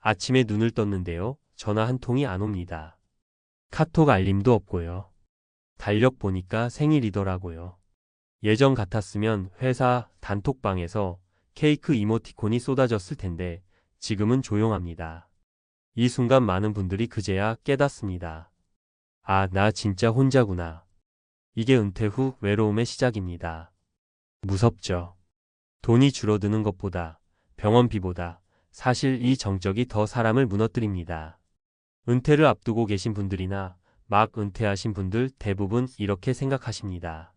아침에 눈을 떴는데요. 전화 한 통이 안 옵니다. 카톡 알림도 없고요. 달력 보니까 생일이더라고요. 예전 같았으면 회사 단톡방에서 케이크 이모티콘이 쏟아졌을 텐데 지금은 조용합니다. 이 순간 많은 분들이 그제야 깨닫습니다. 아, 나 진짜 혼자구나. 이게 은퇴 후 외로움의 시작입니다. 무섭죠. 돈이 줄어드는 것보다, 병원비보다 사실 이 정적이 더 사람을 무너뜨립니다. 은퇴를 앞두고 계신 분들이나 막 은퇴하신 분들 대부분 이렇게 생각하십니다.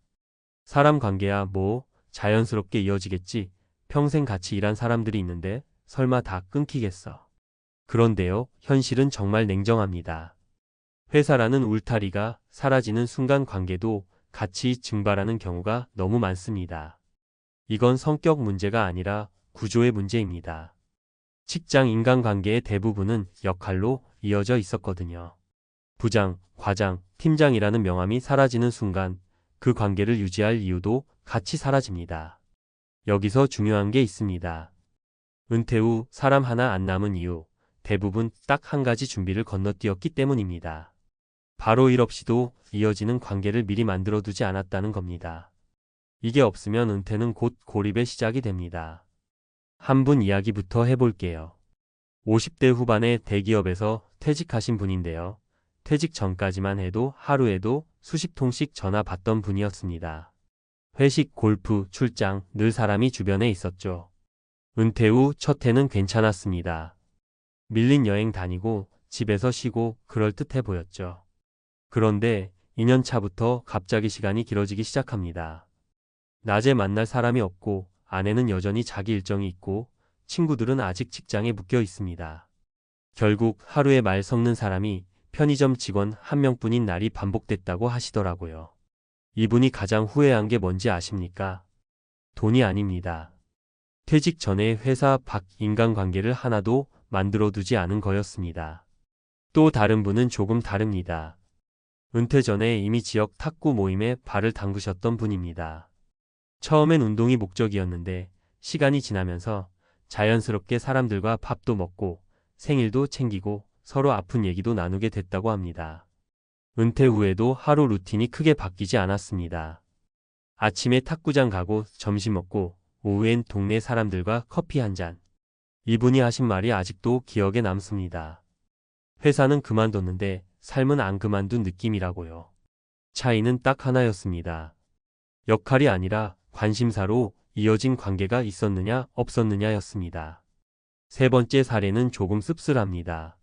사람 관계야 뭐 자연스럽게 이어지겠지. 평생 같이 일한 사람들이 있는데 설마 다 끊기겠어. 그런데요, 현실은 정말 냉정합니다. 회사라는 울타리가 사라지는 순간 관계도 같이 증발하는 경우가 너무 많습니다. 이건 성격 문제가 아니라 구조의 문제입니다. 직장 인간관계의 대부분은 역할로 이어져 있었거든요. 부장, 과장, 팀장이라는 명함이 사라지는 순간 그 관계를 유지할 이유도 같이 사라집니다. 여기서 중요한 게 있습니다. 은퇴 후 사람 하나 안 남은 이유, 대부분 딱 한 가지 준비를 건너뛰었기 때문입니다. 바로 일 없이도 이어지는 관계를 미리 만들어두지 않았다는 겁니다. 이게 없으면 은퇴는 곧 고립의 시작이 됩니다. 한 분 이야기부터 해볼게요. 50대 후반의 대기업에서 퇴직하신 분인데요. 퇴직 전까지만 해도 하루에도 수십 통씩 전화 받던 분이었습니다. 회식, 골프, 출장, 늘 사람이 주변에 있었죠. 은퇴 후 첫 해는 괜찮았습니다. 밀린 여행 다니고 집에서 쉬고 그럴듯해 보였죠. 그런데 2년 차부터 갑자기 시간이 길어지기 시작합니다. 낮에 만날 사람이 없고 아내는 여전히 자기 일정이 있고 친구들은 아직 직장에 묶여 있습니다. 결국 하루에 말 섞는 사람이 편의점 직원 한 명뿐인 날이 반복됐다고 하시더라고요. 이분이 가장 후회한 게 뭔지 아십니까? 돈이 아닙니다. 퇴직 전에 회사 밖 인간관계를 하나도 만들어두지 않은 거였습니다. 또 다른 분은 조금 다릅니다. 은퇴 전에 이미 지역 탁구 모임에 발을 담그셨던 분입니다. 처음엔 운동이 목적이었는데 시간이 지나면서 자연스럽게 사람들과 밥도 먹고 생일도 챙기고 서로 아픈 얘기도 나누게 됐다고 합니다. 은퇴 후에도 하루 루틴이 크게 바뀌지 않았습니다. 아침에 탁구장 가고 점심 먹고 오후엔 동네 사람들과 커피 한 잔. 이분이 하신 말이 아직도 기억에 남습니다. 회사는 그만뒀는데 삶은 안 그만둔 느낌이라고요. 차이는 딱 하나였습니다. 역할이 아니라 관심사로 이어진 관계가 있었느냐 없었느냐였습니다. 세 번째 사례는 조금 씁쓸합니다.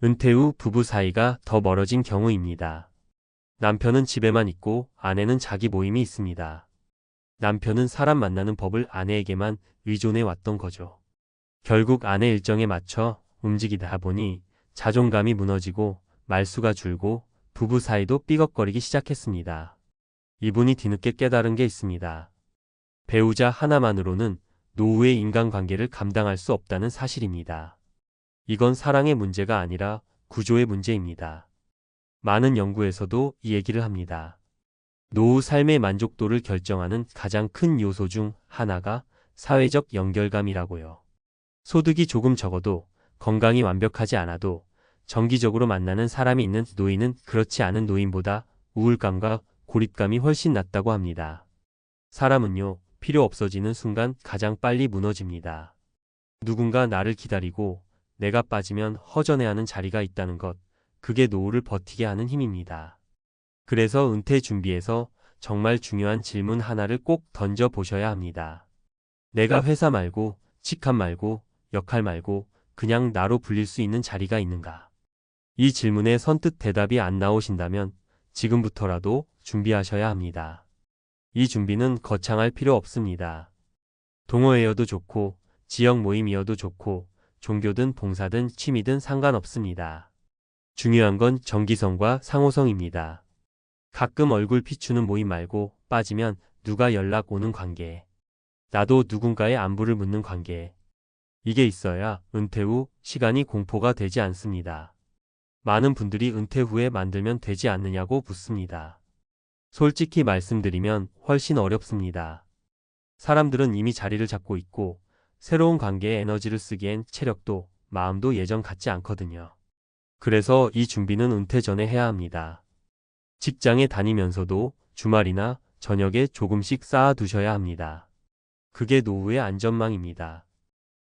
은퇴 후 부부 사이가 더 멀어진 경우입니다. 남편은 집에만 있고 아내는 자기 모임이 있습니다. 남편은 사람 만나는 법을 아내에게만 의존해 왔던 거죠. 결국 아내 일정에 맞춰 움직이다 보니 자존감이 무너지고 말수가 줄고 부부 사이도 삐걱거리기 시작했습니다. 이분이 뒤늦게 깨달은 게 있습니다. 배우자 하나만으로는 노후의 인간관계를 감당할 수 없다는 사실입니다. 이건 사랑의 문제가 아니라 구조의 문제입니다. 많은 연구에서도 이 얘기를 합니다. 노후 삶의 만족도를 결정하는 가장 큰 요소 중 하나가 사회적 연결감이라고요. 소득이 조금 적어도 건강이 완벽하지 않아도 정기적으로 만나는 사람이 있는 노인은 그렇지 않은 노인보다 우울감과 고립감이 훨씬 낮다고 합니다. 사람은요, 필요 없어지는 순간 가장 빨리 무너집니다. 누군가 나를 기다리고 내가 빠지면 허전해하는 자리가 있다는 것, 그게 노후를 버티게 하는 힘입니다. 그래서 은퇴 준비에서 정말 중요한 질문 하나를 꼭 던져 보셔야 합니다. 내가 회사 말고, 직함 말고, 역할 말고 그냥 나로 불릴 수 있는 자리가 있는가? 이 질문에 선뜻 대답이 안 나오신다면 지금부터라도 준비하셔야 합니다. 이 준비는 거창할 필요 없습니다. 동호회여도 좋고, 지역 모임이어도 좋고, 종교든 봉사든 취미든 상관없습니다. 중요한 건 정기성과 상호성입니다. 가끔 얼굴 비추는 모임 말고 빠지면 누가 연락 오는 관계. 나도 누군가의 안부를 묻는 관계. 이게 있어야 은퇴 후 시간이 공포가 되지 않습니다. 많은 분들이 은퇴 후에 만들면 되지 않느냐고 묻습니다. 솔직히 말씀드리면 훨씬 어렵습니다. 사람들은 이미 자리를 잡고 있고 새로운 관계에 에너지를 쓰기엔 체력도 마음도 예전 같지 않거든요. 그래서 이 준비는 은퇴 전에 해야 합니다. 직장에 다니면서도 주말이나 저녁에 조금씩 쌓아두셔야 합니다. 그게 노후의 안전망입니다.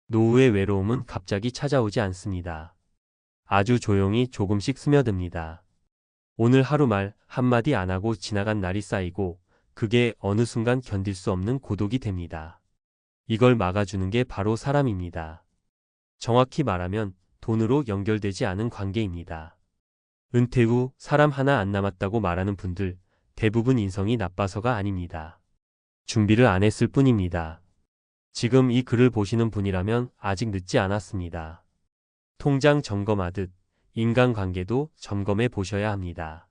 노후의 외로움은 갑자기 찾아오지 않습니다. 아주 조용히 조금씩 스며듭니다. 오늘 하루 말 한마디 안 하고 지나간 날이 쌓이고 그게 어느 순간 견딜 수 없는 고독이 됩니다. 이걸 막아주는 게 바로 사람입니다. 정확히 말하면 돈으로 연결되지 않은 관계입니다. 은퇴 후 사람 하나 안 남았다고 말하는 분들 대부분 인성이 나빠서가 아닙니다. 준비를 안 했을 뿐입니다. 지금 이 글을 보시는 분이라면 아직 늦지 않았습니다. 통장 점검하듯 인간관계도 점검해 보셔야 합니다.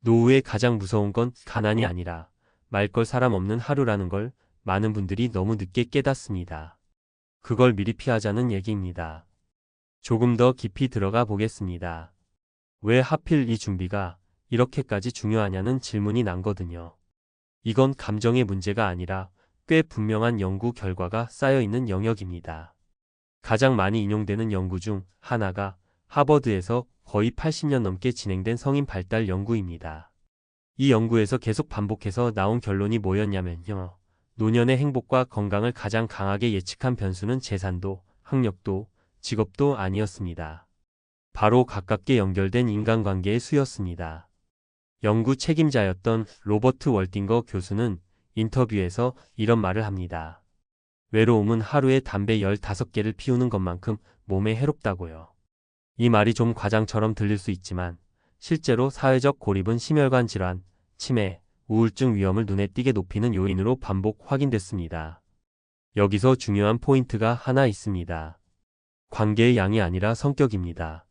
노후에 가장 무서운 건 가난이 아니라 말 걸 사람 없는 하루라는 걸 많은 분들이 너무 늦게 깨닫습니다. 그걸 미리 피하자는 얘기입니다. 조금 더 깊이 들어가 보겠습니다. 왜 하필 이 준비가 이렇게까지 중요하냐는 질문이 난거든요. 이건 감정의 문제가 아니라 꽤 분명한 연구 결과가 쌓여있는 영역입니다. 가장 많이 인용되는 연구 중 하나가 하버드에서 거의 80년 넘게 진행된 성인 발달 연구입니다. 이 연구에서 계속 반복해서 나온 결론이 뭐였냐면요. 노년의 행복과 건강을 가장 강하게 예측한 변수는 재산도, 학력도, 직업도 아니었습니다. 바로 가깝게 연결된 인간관계의 수였습니다. 연구 책임자였던 로버트 월딩거 교수는 인터뷰에서 이런 말을 합니다. 외로움은 하루에 담배 15개를 피우는 것만큼 몸에 해롭다고요. 이 말이 좀 과장처럼 들릴 수 있지만 실제로 사회적 고립은 심혈관 질환, 치매, 우울증 위험을 눈에 띄게 높이는 요인으로 반복 확인됐습니다. 여기서 중요한 포인트가 하나 있습니다. 관계의 양이 아니라 성격입니다.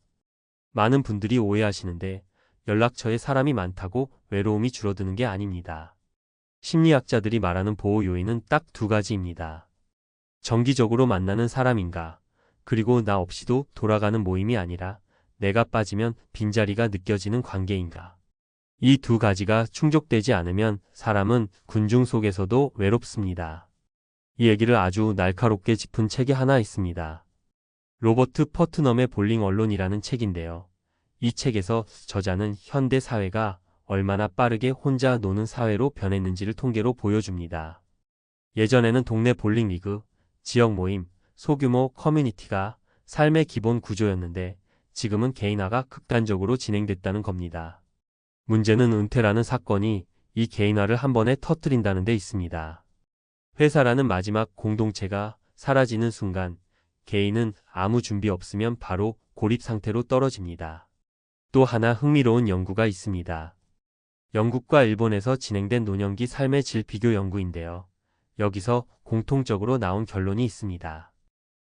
많은 분들이 오해하시는데 연락처에 사람이 많다고 외로움이 줄어드는 게 아닙니다. 심리학자들이 말하는 보호 요인은 딱 두 가지입니다. 정기적으로 만나는 사람인가, 그리고 나 없이도 돌아가는 모임이 아니라 내가 빠지면 빈자리가 느껴지는 관계인가. 이 두 가지가 충족되지 않으면 사람은 군중 속에서도 외롭습니다. 이 얘기를 아주 날카롭게 짚은 책이 하나 있습니다. 로버트 퍼트넘의 볼링 언론이라는 책인데요. 이 책에서 저자는 현대 사회가 얼마나 빠르게 혼자 노는 사회로 변했는지를 통계로 보여줍니다. 예전에는 동네 볼링 리그, 지역 모임, 소규모 커뮤니티가 삶의 기본 구조였는데 지금은 개인화가 극단적으로 진행됐다는 겁니다. 문제는 은퇴라는 사건이 이 개인화를 한 번에 터뜨린다는 데 있습니다. 회사라는 마지막 공동체가 사라지는 순간 개인은 아무 준비 없으면 바로 고립 상태로 떨어집니다. 또 하나 흥미로운 연구가 있습니다. 영국과 일본에서 진행된 노년기 삶의 질 비교 연구인데요. 여기서 공통적으로 나온 결론이 있습니다.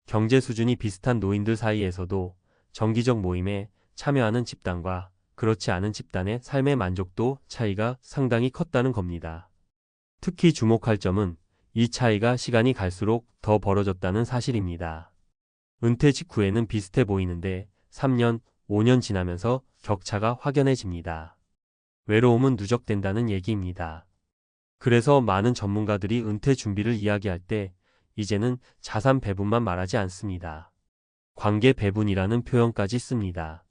경제 수준이 비슷한 노인들 사이에서도 정기적 모임에 참여하는 집단과 그렇지 않은 집단의 삶의 만족도 차이가 상당히 컸다는 겁니다. 특히 주목할 점은 이 차이가 시간이 갈수록 더 벌어졌다는 사실입니다. 은퇴 직후에는 비슷해 보이는데 3년, 5년 지나면서 격차가 확연해집니다. 외로움은 누적된다는 얘기입니다. 그래서 많은 전문가들이 은퇴 준비를 이야기할 때 이제는 자산 배분만 말하지 않습니다. 관계 배분이라는 표현까지 씁니다.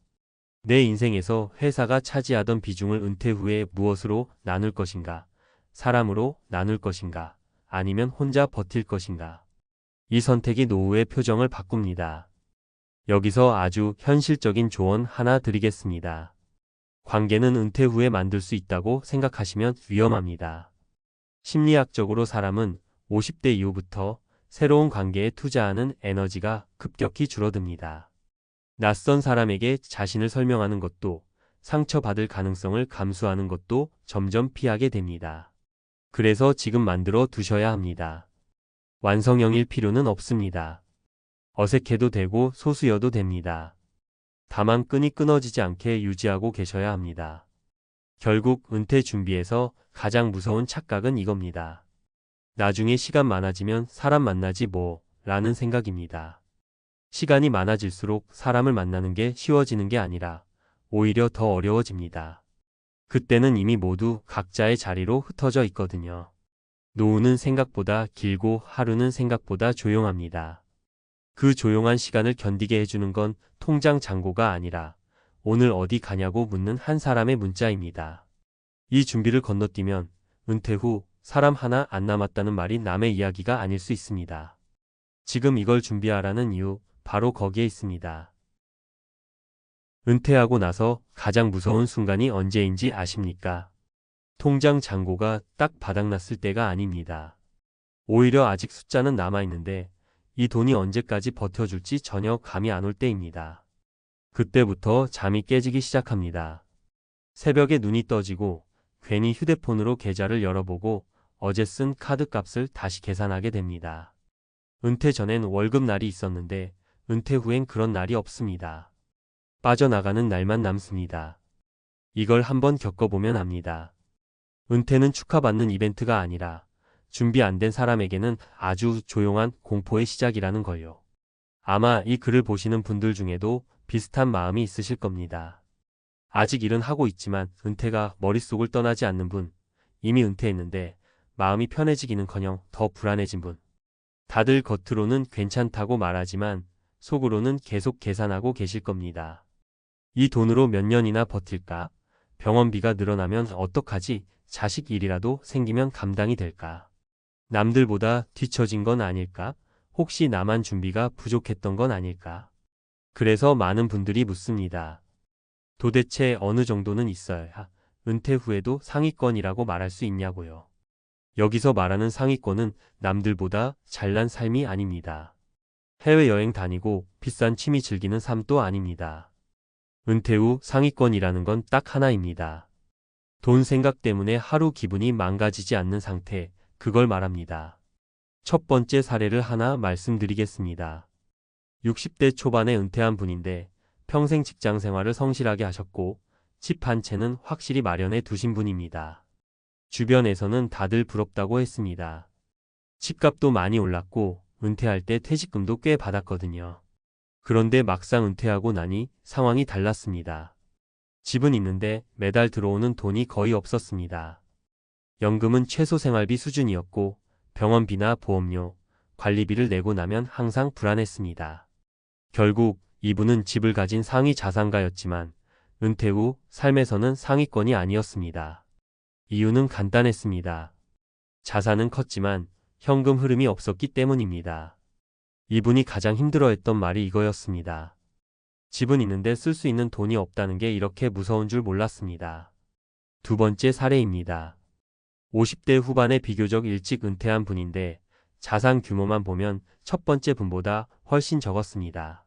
내 인생에서 회사가 차지하던 비중을 은퇴 후에 무엇으로 나눌 것인가? 사람으로 나눌 것인가? 아니면 혼자 버틸 것인가? 이 선택이 노후의 표정을 바꿉니다. 여기서 아주 현실적인 조언 하나 드리겠습니다. 관계는 은퇴 후에 만들 수 있다고 생각하시면 위험합니다. 심리학적으로 사람은 50대 이후부터 새로운 관계에 투자하는 에너지가 급격히 줄어듭니다. 낯선 사람에게 자신을 설명하는 것도 상처받을 가능성을 감수하는 것도 점점 피하게 됩니다. 그래서 지금 만들어 두셔야 합니다. 완성형일 필요는 없습니다. 어색해도 되고 소수여도 됩니다. 다만 끈이 끊어지지 않게 유지하고 계셔야 합니다. 결국 은퇴 준비에서 가장 무서운 착각은 이겁니다. 나중에 시간 많아지면 사람 만나지 뭐 라는 생각입니다. 시간이 많아질수록 사람을 만나는 게 쉬워지는 게 아니라 오히려 더 어려워집니다. 그때는 이미 모두 각자의 자리로 흩어져 있거든요. 노후는 생각보다 길고 하루는 생각보다 조용합니다. 그 조용한 시간을 견디게 해주는 건 통장 잔고가 아니라 오늘 어디 가냐고 묻는 한 사람의 문자입니다. 이 준비를 건너뛰면 은퇴 후 사람 하나 안 남았다는 말이 남의 이야기가 아닐 수 있습니다. 지금 이걸 준비하라는 이유, 바로 거기에 있습니다. 은퇴하고 나서 가장 무서운 순간이 언제인지 아십니까? 통장 잔고가 딱 바닥났을 때가 아닙니다. 오히려 아직 숫자는 남아있는데 이 돈이 언제까지 버텨줄지 전혀 감이 안 올 때입니다. 그때부터 잠이 깨지기 시작합니다. 새벽에 눈이 떠지고 괜히 휴대폰으로 계좌를 열어보고 어제 쓴 카드 값을 다시 계산하게 됩니다. 은퇴 전엔 월급 날이 있었는데 은퇴 후엔 그런 날이 없습니다. 빠져나가는 날만 남습니다. 이걸 한번 겪어보면 압니다. 은퇴는 축하받는 이벤트가 아니라 준비 안 된 사람에게는 아주 조용한 공포의 시작이라는 걸요. 아마 이 글을 보시는 분들 중에도 비슷한 마음이 있으실 겁니다. 아직 일은 하고 있지만 은퇴가 머릿속을 떠나지 않는 분, 이미 은퇴했는데 마음이 편해지기는커녕 더 불안해진 분. 다들 겉으로는 괜찮다고 말하지만 속으로는 계속 계산하고 계실 겁니다. 이 돈으로 몇 년이나 버틸까? 병원비가 늘어나면 어떡하지? 자식 일이라도 생기면 감당이 될까? 남들보다 뒤처진 건 아닐까? 혹시 나만 준비가 부족했던 건 아닐까? 그래서 많은 분들이 묻습니다. 도대체 어느 정도는 있어야 은퇴 후에도 상위권이라고 말할 수 있냐고요. 여기서 말하는 상위권은 남들보다 잘난 삶이 아닙니다. 해외여행 다니고 비싼 취미 즐기는 삶도 아닙니다. 은퇴 후 상위권이라는 건 딱 하나입니다. 돈 생각 때문에 하루 기분이 망가지지 않는 상태, 그걸 말합니다. 첫 번째 사례를 하나 말씀드리겠습니다. 60대 초반에 은퇴한 분인데 평생 직장 생활을 성실하게 하셨고 집 한 채는 확실히 마련해 두신 분입니다. 주변에서는 다들 부럽다고 했습니다. 집값도 많이 올랐고 은퇴할 때 퇴직금도 꽤 받았거든요. 그런데 막상 은퇴하고 나니 상황이 달랐습니다. 집은 있는데 매달 들어오는 돈이 거의 없었습니다. 연금은 최소 생활비 수준이었고 병원비나 보험료, 관리비를 내고 나면 항상 불안했습니다. 결국 이분은 집을 가진 상위 자산가였지만 은퇴 후 삶에서는 상위권이 아니었습니다. 이유는 간단했습니다. 자산은 컸지만 현금 흐름이 없었기 때문입니다. 이분이 가장 힘들어했던 말이 이거였습니다. 집은 있는데 쓸 수 있는 돈이 없다는 게 이렇게 무서운 줄 몰랐습니다. 두 번째 사례입니다. 50대 후반에 비교적 일찍 은퇴한 분인데 자산 규모만 보면 첫 번째 분보다 훨씬 적었습니다.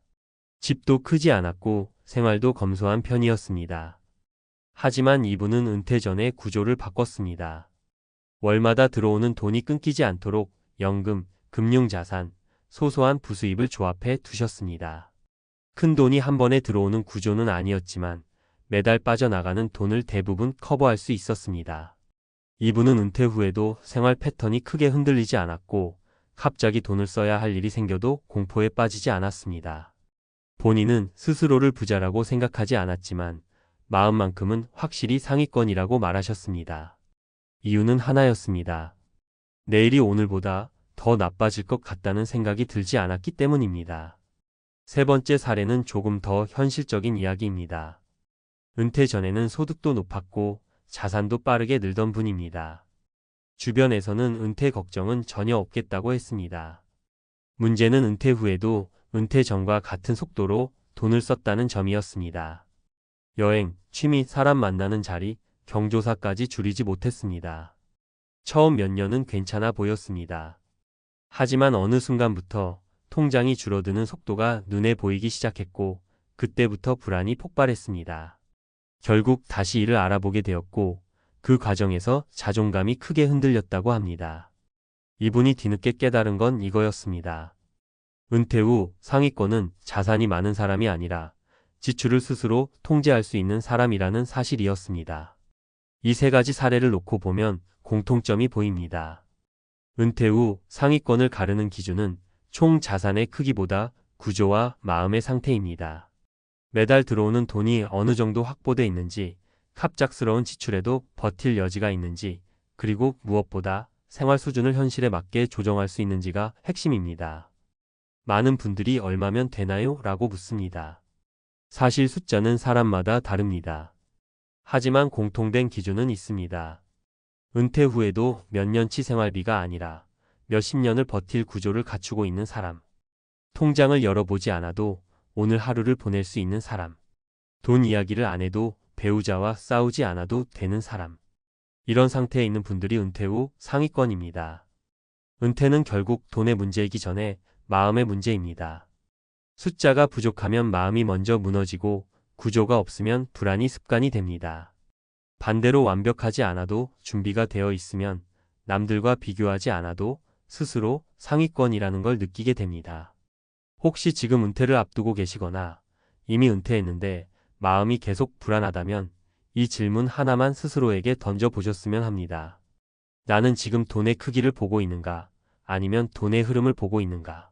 집도 크지 않았고 생활도 검소한 편이었습니다. 하지만 이분은 은퇴 전에 구조를 바꿨습니다. 월마다 들어오는 돈이 끊기지 않도록 연금, 금융자산, 소소한 부수입을 조합해 두셨습니다. 큰 돈이 한 번에 들어오는 구조는 아니었지만 매달 빠져나가는 돈을 대부분 커버할 수 있었습니다. 이분은 은퇴 후에도 생활 패턴이 크게 흔들리지 않았고 갑자기 돈을 써야 할 일이 생겨도 공포에 빠지지 않았습니다. 본인은 스스로를 부자라고 생각하지 않았지만 마음만큼은 확실히 상위권이라고 말하셨습니다. 이유는 하나였습니다. 내일이 오늘보다 더 나빠질 것 같다는 생각이 들지 않았기 때문입니다. 세 번째 사례는 조금 더 현실적인 이야기입니다. 은퇴 전에는 소득도 높았고 자산도 빠르게 늘던 분입니다. 주변에서는 은퇴 걱정은 전혀 없겠다고 했습니다. 문제는 은퇴 후에도 은퇴 전과 같은 속도로 돈을 썼다는 점이었습니다. 여행, 취미, 사람 만나는 자리, 경조사까지 줄이지 못했습니다. 처음 몇 년은 괜찮아 보였습니다. 하지만 어느 순간부터 통장이 줄어드는 속도가 눈에 보이기 시작했고 그때부터 불안이 폭발했습니다. 결국 다시 일을 알아보게 되었고 그 과정에서 자존감이 크게 흔들렸다고 합니다. 이분이 뒤늦게 깨달은 건 이거였습니다. 은퇴 후 상위권은 자산이 많은 사람이 아니라 지출을 스스로 통제할 수 있는 사람이라는 사실이었습니다. 이 세 가지 사례를 놓고 보면 공통점이 보입니다. 은퇴 후 상위권을 가르는 기준은 총 자산의 크기보다 구조와 마음의 상태입니다. 매달 들어오는 돈이 어느 정도 확보돼 있는지, 갑작스러운 지출에도 버틸 여지가 있는지, 그리고 무엇보다 생활 수준을 현실에 맞게 조정할 수 있는지가 핵심입니다. 많은 분들이 얼마면 되나요? 라고 묻습니다. 사실 숫자는 사람마다 다릅니다. 하지만 공통된 기준은 있습니다. 은퇴 후에도 몇 년치 생활비가 아니라 몇십 년을 버틸 구조를 갖추고 있는 사람. 통장을 열어보지 않아도 오늘 하루를 보낼 수 있는 사람. 돈 이야기를 안 해도 배우자와 싸우지 않아도 되는 사람. 이런 상태에 있는 분들이 은퇴 후 상위권입니다. 은퇴는 결국 돈의 문제이기 전에 마음의 문제입니다. 숫자가 부족하면 마음이 먼저 무너지고 구조가 없으면 불안이 습관이 됩니다. 반대로 완벽하지 않아도 준비가 되어 있으면 남들과 비교하지 않아도 스스로 상위권이라는 걸 느끼게 됩니다. 혹시 지금 은퇴를 앞두고 계시거나 이미 은퇴했는데 마음이 계속 불안하다면 이 질문 하나만 스스로에게 던져보셨으면 합니다. 나는 지금 돈의 크기를 보고 있는가? 아니면 돈의 흐름을 보고 있는가?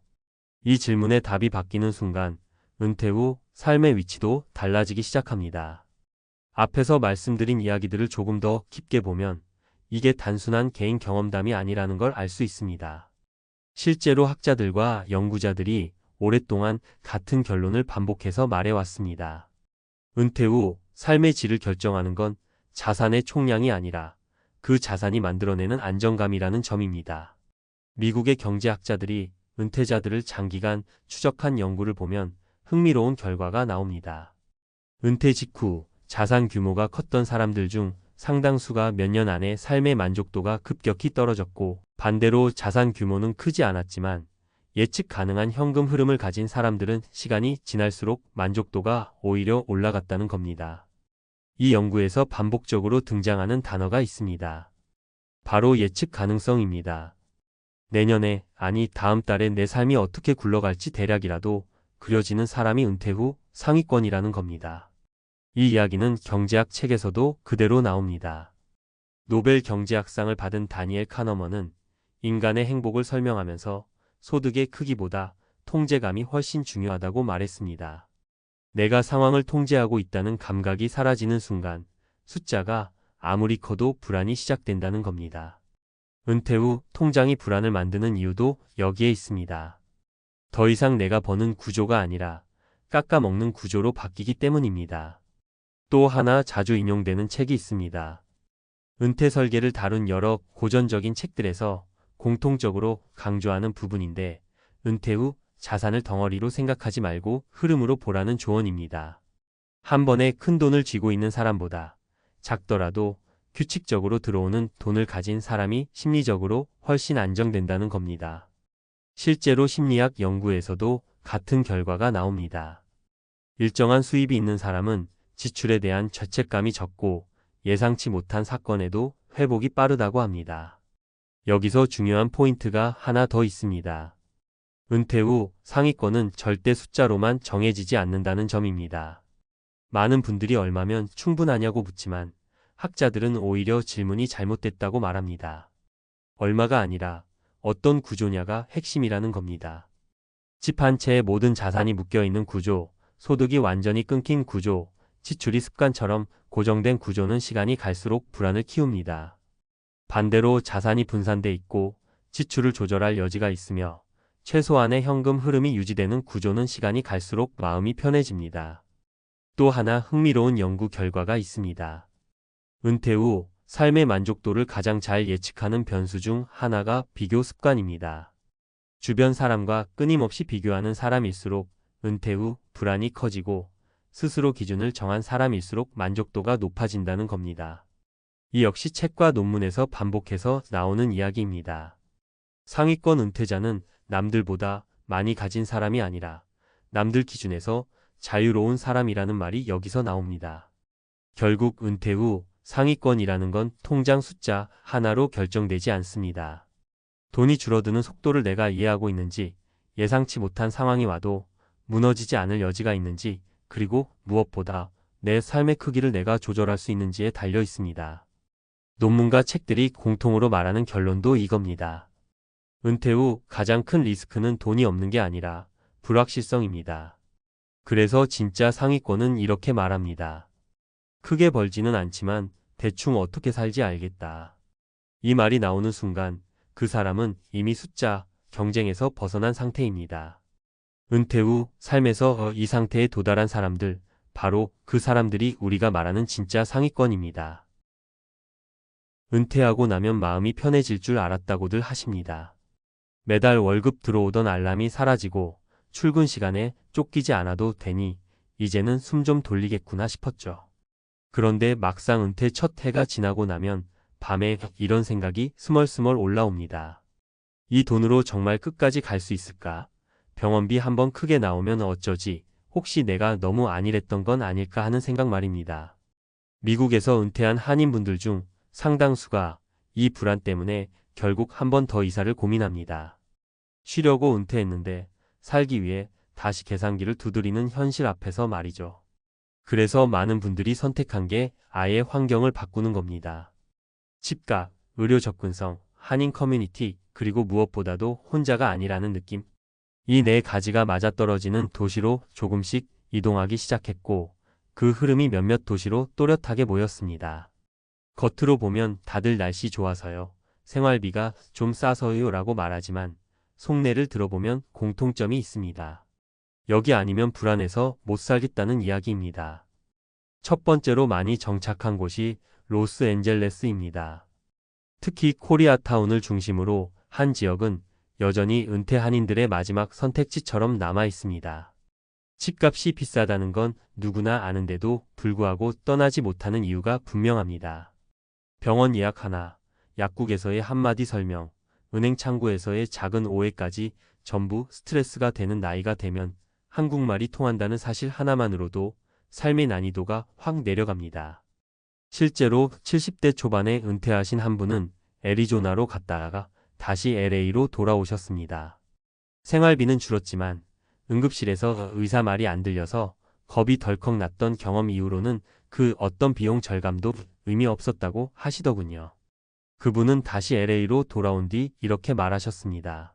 이 질문의 답이 바뀌는 순간 은퇴 후 삶의 위치도 달라지기 시작합니다. 앞에서 말씀드린 이야기들을 조금 더 깊게 보면 이게 단순한 개인 경험담이 아니라는 걸 알 수 있습니다. 실제로 학자들과 연구자들이 오랫동안 같은 결론을 반복해서 말해왔습니다. 은퇴 후 삶의 질을 결정하는 건 자산의 총량이 아니라 그 자산이 만들어내는 안정감이라는 점입니다. 미국의 경제학자들이 은퇴자들을 장기간 추적한 연구를 보면 흥미로운 결과가 나옵니다. 은퇴 직후 자산 규모가 컸던 사람들 중 상당수가 몇 년 안에 삶의 만족도가 급격히 떨어졌고, 반대로 자산 규모는 크지 않았지만 예측 가능한 현금 흐름을 가진 사람들은 시간이 지날수록 만족도가 오히려 올라갔다는 겁니다. 이 연구에서 반복적으로 등장하는 단어가 있습니다. 바로 예측 가능성입니다. 내년에, 아니 다음 달에 내 삶이 어떻게 굴러갈지 대략이라도 그려지는 사람이 은퇴 후 상위권이라는 겁니다. 이 이야기는 경제학 책에서도 그대로 나옵니다. 노벨 경제학상을 받은 다니엘 카너먼은 인간의 행복을 설명하면서 소득의 크기보다 통제감이 훨씬 중요하다고 말했습니다. 내가 상황을 통제하고 있다는 감각이 사라지는 순간 숫자가 아무리 커도 불안이 시작된다는 겁니다. 은퇴 후 통장이 불안을 만드는 이유도 여기에 있습니다. 더 이상 내가 버는 구조가 아니라 깎아먹는 구조로 바뀌기 때문입니다. 또 하나 자주 인용되는 책이 있습니다. 은퇴 설계를 다룬 여러 고전적인 책들에서 공통적으로 강조하는 부분인데, 은퇴 후 자산을 덩어리로 생각하지 말고 흐름으로 보라는 조언입니다. 한 번에 큰 돈을 쥐고 있는 사람보다 작더라도 규칙적으로 들어오는 돈을 가진 사람이 심리적으로 훨씬 안정된다는 겁니다. 실제로 심리학 연구에서도 같은 결과가 나옵니다. 일정한 수입이 있는 사람은 지출에 대한 죄책감이 적고 예상치 못한 사건에도 회복이 빠르다고 합니다. 여기서 중요한 포인트가 하나 더 있습니다. 은퇴 후 상위권은 절대 숫자로만 정해지지 않는다는 점입니다. 많은 분들이 얼마면 충분하냐고 묻지만 학자들은 오히려 질문이 잘못됐다고 말합니다. 얼마가 아니라 어떤 구조냐가 핵심이라는 겁니다. 집 한 채에 모든 자산이 묶여있는 구조, 소득이 완전히 끊긴 구조, 지출이 습관처럼 고정된 구조는 시간이 갈수록 불안을 키웁니다. 반대로 자산이 분산돼 있고 지출을 조절할 여지가 있으며 최소한의 현금 흐름이 유지되는 구조는 시간이 갈수록 마음이 편해집니다. 또 하나 흥미로운 연구 결과가 있습니다. 은퇴 후 삶의 만족도를 가장 잘 예측하는 변수 중 하나가 비교 습관입니다. 주변 사람과 끊임없이 비교하는 사람일수록 은퇴 후 불안이 커지고, 스스로 기준을 정한 사람일수록 만족도가 높아진다는 겁니다. 이 역시 책과 논문에서 반복해서 나오는 이야기입니다. 상위권 은퇴자는 남들보다 많이 가진 사람이 아니라 남들 기준에서 자유로운 사람이라는 말이 여기서 나옵니다. 결국 은퇴 후 상위권이라는 건 통장 숫자 하나로 결정되지 않습니다. 돈이 줄어드는 속도를 내가 이해하고 있는지, 예상치 못한 상황이 와도 무너지지 않을 여지가 있는지, 그리고 무엇보다 내 삶의 크기를 내가 조절할 수 있는지에 달려 있습니다. 논문과 책들이 공통으로 말하는 결론도 이겁니다. 은퇴 후 가장 큰 리스크는 돈이 없는 게 아니라 불확실성입니다. 그래서 진짜 상위권은 이렇게 말합니다. 크게 벌지는 않지만 대충 어떻게 살지 알겠다. 이 말이 나오는 순간 그 사람은 이미 숫자 경쟁에서 벗어난 상태입니다. 은퇴 후 삶에서 이 상태에 도달한 사람들, 바로 그 사람들이 우리가 말하는 진짜 상위권입니다. 은퇴하고 나면 마음이 편해질 줄 알았다고들 하십니다. 매달 월급 들어오던 알람이 사라지고 출근 시간에 쫓기지 않아도 되니 이제는 숨 좀 돌리겠구나 싶었죠. 그런데 막상 은퇴 첫 해가 지나고 나면 밤에 이런 생각이 스멀스멀 올라옵니다. 이 돈으로 정말 끝까지 갈 수 있을까? 병원비 한번 크게 나오면 어쩌지? 혹시 내가 너무 안일했던 건 아닐까 하는 생각 말입니다. 미국에서 은퇴한 한인분들 중 상당수가 이 불안 때문에 결국 한 번 더 이사를 고민합니다. 쉬려고 은퇴했는데 살기 위해 다시 계산기를 두드리는 현실 앞에서 말이죠. 그래서 많은 분들이 선택한 게 아예 환경을 바꾸는 겁니다. 집값, 의료 접근성, 한인 커뮤니티, 그리고 무엇보다도 혼자가 아니라는 느낌. 이 네 가지가 맞아떨어지는 도시로 조금씩 이동하기 시작했고 그 흐름이 몇몇 도시로 또렷하게 모였습니다. 겉으로 보면 다들 날씨 좋아서요, 생활비가 좀 싸서요 라고 말하지만 속내를 들어보면 공통점이 있습니다. 여기 아니면 불안해서 못 살겠다는 이야기입니다. 첫 번째로 많이 정착한 곳이 로스앤젤레스입니다. 특히 코리아타운을 중심으로 한 지역은 여전히 은퇴 한인들의 마지막 선택지처럼 남아 있습니다. 집값이 비싸다는 건 누구나 아는데도 불구하고 떠나지 못하는 이유가 분명합니다. 병원 예약 하나, 약국에서의 한마디 설명, 은행 창구에서의 작은 오해까지 전부 스트레스가 되는 나이가 되면 한국말이 통한다는 사실 하나만으로도 삶의 난이도가 확 내려갑니다. 실제로 70대 초반에 은퇴하신 한 분은 애리조나로 갔다가 다시 LA로 돌아오셨습니다. 생활비는 줄었지만 응급실에서 의사 말이 안 들려서 겁이 덜컥 났던 경험 이후로는 그 어떤 비용 절감도 의미 없었다고 하시더군요. 그분은 다시 LA로 돌아온 뒤 이렇게 말하셨습니다.